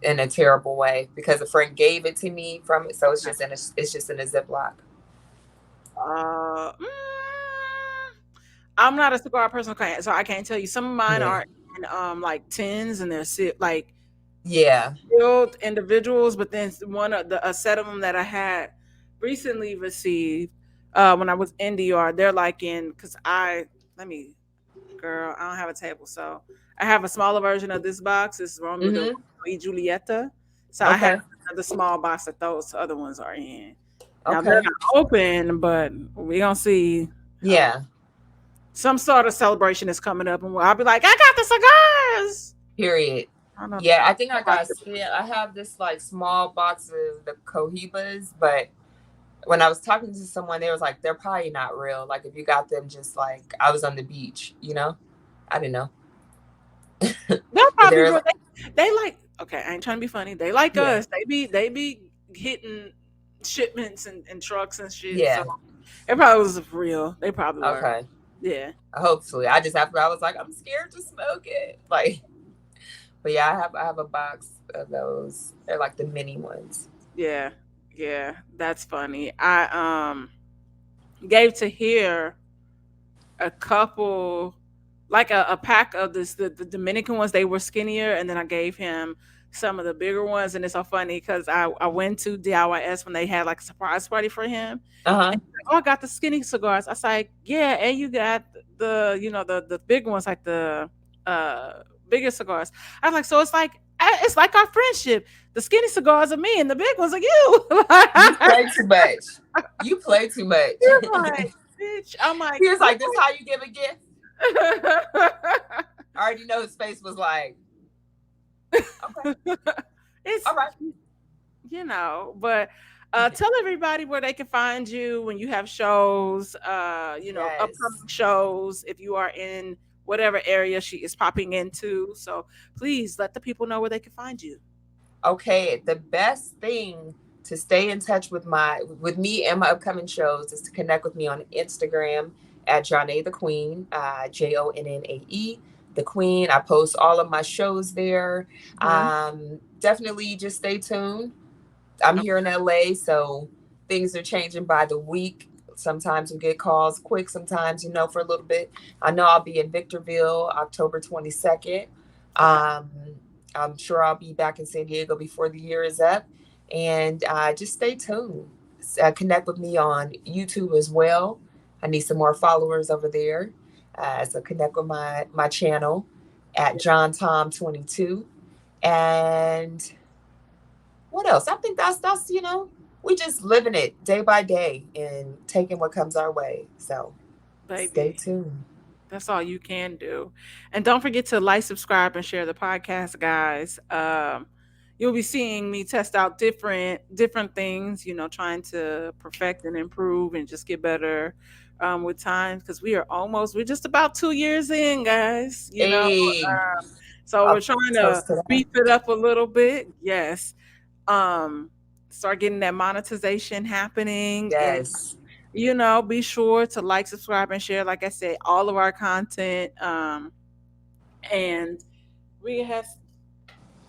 [SPEAKER 2] In a terrible way, because a friend gave it to me from it, so it's just in a Ziploc.
[SPEAKER 1] Uh, I'm not a cigar person, okay, so I can't tell you. Some of mine
[SPEAKER 2] Yeah.
[SPEAKER 1] are in like tins and they're like
[SPEAKER 2] Yeah.
[SPEAKER 1] sealed individuals, but then one of a set of them that I had recently received when I was in DR, they're like in because I let me girl, I don't have a table, so I have a smaller version of this box. It's Romeo
[SPEAKER 2] Mm-hmm.
[SPEAKER 1] y Julieta. So I have
[SPEAKER 2] Okay.
[SPEAKER 1] another small box that those other ones are in. Now they're
[SPEAKER 2] Okay.
[SPEAKER 1] not open, but we gonna see. Uh,
[SPEAKER 2] Yeah.
[SPEAKER 1] some sort of celebration is coming up, and I'll be like, I got the cigars.
[SPEAKER 2] Period.
[SPEAKER 1] I don't know.
[SPEAKER 2] Yeah, I think I got still. I have this like small box of the Cohibas, but when I was talking to someone, they was like, they're probably not real. Like if you got them, just like I was on the beach, you know. I didn't know.
[SPEAKER 1] They'll
[SPEAKER 2] But
[SPEAKER 1] probably
[SPEAKER 2] they're
[SPEAKER 1] real. They like. Okay, I ain't trying to be funny. They like
[SPEAKER 2] yeah,
[SPEAKER 1] us. They be hitting shipments and trucks and shit. So
[SPEAKER 2] yeah.
[SPEAKER 1] it probably was real. They probably were.
[SPEAKER 2] Okay.
[SPEAKER 1] Yeah.
[SPEAKER 2] Hopefully, I just after I was like, I'm scared to smoke it. Like, but yeah, I have a box of those. They're like the mini ones.
[SPEAKER 1] Yeah. Yeah. That's funny. I gave to here a couple, like a pack of the Dominican ones. They were skinnier, and then I gave him some of the bigger ones. And it's so funny because I went to DIYS when they had like a surprise party for him.
[SPEAKER 2] Uh huh.
[SPEAKER 1] And he's like, oh, I got the skinny cigars. I was like, yeah, and you got the the big ones, like the bigger cigars. I was like, so it's like our friendship. The skinny cigars are me, and the big ones are you.
[SPEAKER 2] You play too much. You play too much.
[SPEAKER 1] You're like, bitch. I'm like,
[SPEAKER 2] He was like, "This how you give a gift." I already know his face was like, "Okay,
[SPEAKER 1] it's
[SPEAKER 2] all right."
[SPEAKER 1] but tell everybody where they can find you when you have shows,
[SPEAKER 2] Yes.
[SPEAKER 1] upcoming shows, if you are in whatever area she is popping into. So please let the people know where they can find you.
[SPEAKER 2] Okay. The best thing to stay in touch with me and my upcoming shows is to connect with me on Instagram at Jonnae the Queen, Jonnae the Queen. I post all of my shows there.
[SPEAKER 1] Mhm.
[SPEAKER 2] Definitely just stay tuned. I'm here in LA, so things are changing by the week. Sometimes we get calls quick, sometimes, for a little bit. I know I'll be in Victorville October 22nd.
[SPEAKER 1] Okay.
[SPEAKER 2] Um, I'm sure I'll be back in San Diego before the year is up. And just stay tuned. Connect with me on YouTube as well. I need some more followers over there. So connect with my channel at John Tom 22. And what else? I think that's we just living it day by day and taking what comes our way. So stay
[SPEAKER 1] Baby.
[SPEAKER 2] tuned.
[SPEAKER 1] That's all you can do. And don't forget to like, subscribe, and share the podcast, guys. You'll be seeing me test out different things, trying to perfect and improve and just get better with time, because we're just about 2 years in, guys.
[SPEAKER 2] Hey,
[SPEAKER 1] So we're
[SPEAKER 2] I'll
[SPEAKER 1] trying to
[SPEAKER 2] toast to that.
[SPEAKER 1] beef it up a little bit. Yes. Um, start getting that monetization happening, and
[SPEAKER 2] Yes.
[SPEAKER 1] be sure to like, subscribe, and share, like I said, all of our content. And we have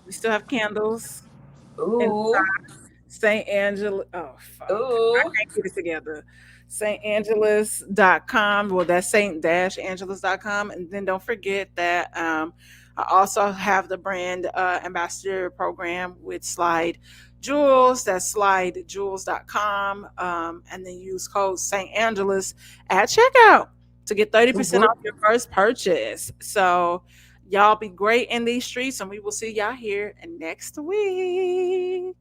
[SPEAKER 1] we still have candles in
[SPEAKER 2] Ooh.
[SPEAKER 1] St. Angela. Oh fuck. I
[SPEAKER 2] Ooh.
[SPEAKER 1] can't get it together. StAngelus.com. Well, that's Saint-Angelus.com. And then don't forget that I also have the brand ambassador program with Slide Jewels. That's slidejewels.com. And then use code St. Angelus at checkout to get 30%
[SPEAKER 2] Whoop.
[SPEAKER 1] off your first purchase. So y'all be great in these streets, and we will see y'all here next week.